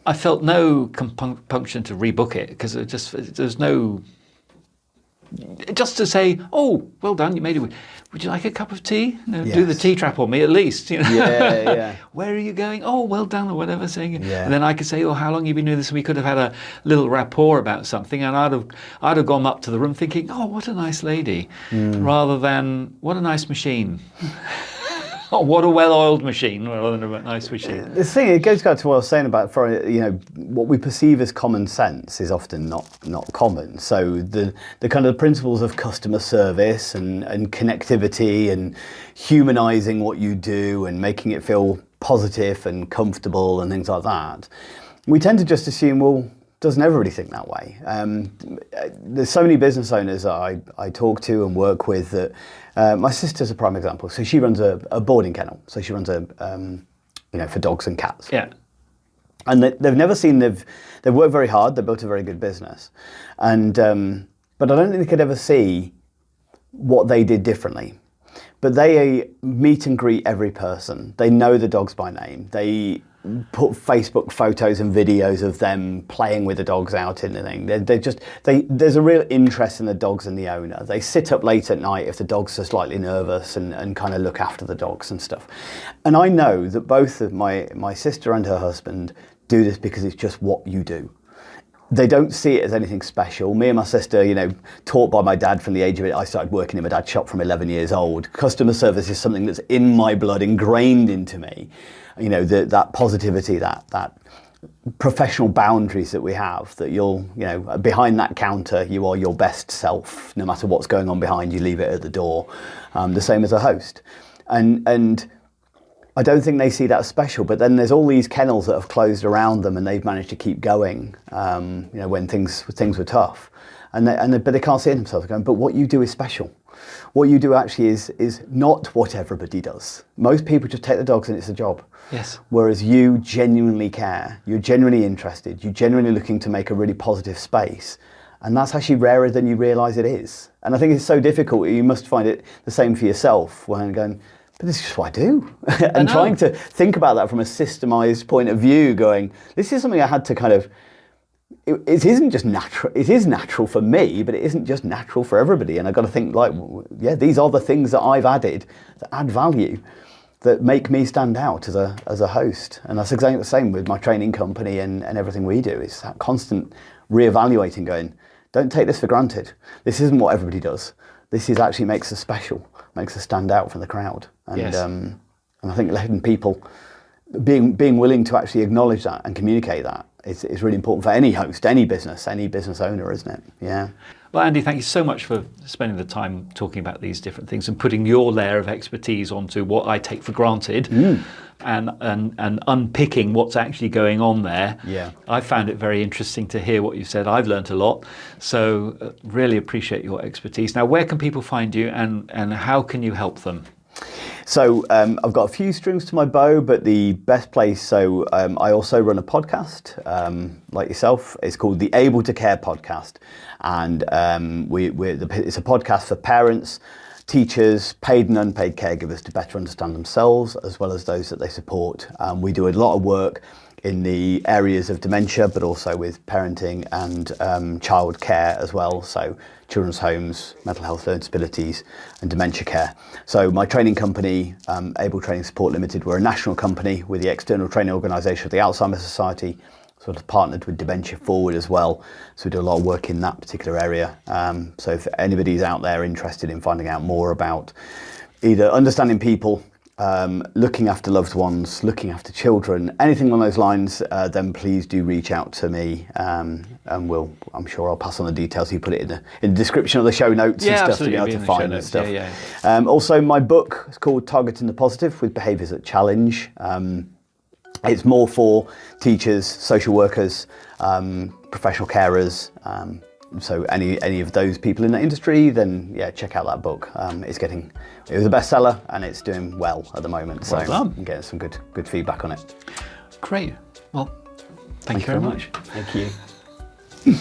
I felt no compunction to rebook it, because there's no, just to say, "Oh, well done, you made it. Would you like a cup of tea?" Do the tea trap on me at least. Where are you going? "Oh, well done," or whatever. Saying, and then I could say, "Oh, how long have you been doing this?" We could have had a little rapport about something, and I'd have gone up to the room thinking, "Oh, what a nice lady," rather than "What a nice machine." Oh, what a well-oiled machine, rather than a nice machine. The thing, it goes back to what I was saying about, what we perceive as common sense is often not common. So the kind of principles of customer service and connectivity and humanizing what you do and making it feel positive and comfortable and things like that, we tend to just assume, well, doesn't everybody think that way? There's so many business owners that I talk to and work with that, my sister's a prime example. So she runs a boarding kennel. So she runs for dogs and cats. Yeah. And they've never seen, they've worked very hard, they've built a very good business. And, but I don't think they could ever see what they did differently. but they meet and greet every person. They know the dogs by name. They put Facebook photos and videos of them playing with the dogs out in the thing. There's a real interest in the dogs and the owner. They sit up late at night if the dogs are slightly nervous and kind of look after the dogs and stuff. And I know that both of my sister and her husband do this because it's just what you do. They don't see it as anything special. Me and my sister, taught by my dad from the age of it. I started working in my dad's shop from 11 years old. Customer service is something that's in my blood, ingrained into me. That positivity, that professional boundaries that we have, that behind that counter, you are your best self. No matter what's going on behind you, leave it at the door. The same as a host. And I don't think they see that as special, but then there's all these kennels that have closed around them and they've managed to keep going, when things were tough. But they can't see it themselves going, but what you do is special. What you do actually is not what everybody does. Most people just take the dogs and it's a job. Yes. Whereas you genuinely care, you're genuinely interested, you're genuinely looking to make a really positive space. And that's actually rarer than you realise it is. And I think it's so difficult, you must find it the same for yourself when going, but this is just what I do. And trying to think about that from a systemised point of view, going, this is something I had to kind of, it isn't just natural, it is natural for me, but it isn't just natural for everybody. And I've got to think these are the things that I've added that add value, that make me stand out as a host. And that's exactly the same with my training company and everything we do. It's that constant reevaluating, going, don't take this for granted. This isn't what everybody does. This actually makes us special, makes us stand out from the crowd. And, yes. And I think letting people, being willing to actually acknowledge that and communicate that is really important for any host, any business owner, isn't it? Yeah. Well, Andy, thank you so much for spending the time talking about these different things and putting your layer of expertise onto what I take for granted and unpicking what's actually going on there. Yeah. I found it very interesting to hear what you said. I've learned a lot. So really appreciate your expertise. Now, where can people find you and how can you help them? So I've got a few strings to my bow, but the best place, I also run a podcast like yourself. It's called the Able to Care podcast. And it's a podcast for parents, teachers, paid and unpaid caregivers to better understand themselves as well as those that they support. We do a lot of work in the areas of dementia, but also with parenting and child care as well. So children's homes, mental health learning disabilities and dementia care. So my training company, Able Training Support Limited, we're a national company with the external training organisation of the Alzheimer's Society, sort of partnered with Dementia Forward as well. So we do a lot of work in that particular area. So if anybody's out there interested in finding out more about either understanding people, looking after loved ones, looking after children, anything along those lines, then please do reach out to me, and I'm sure I'll pass on the details. You put it in the description of the show notes and stuff to be able to find and stuff. Yeah. Also, my book is called Targeting the Positive with Behaviours that Challenge. It's more for teachers, social workers, professional carers. So any of those people in the industry, then check out that book. It was a bestseller and it's doing well at the moment. So I'm getting some good feedback on it. Great. Well, thank you very much. Thank you.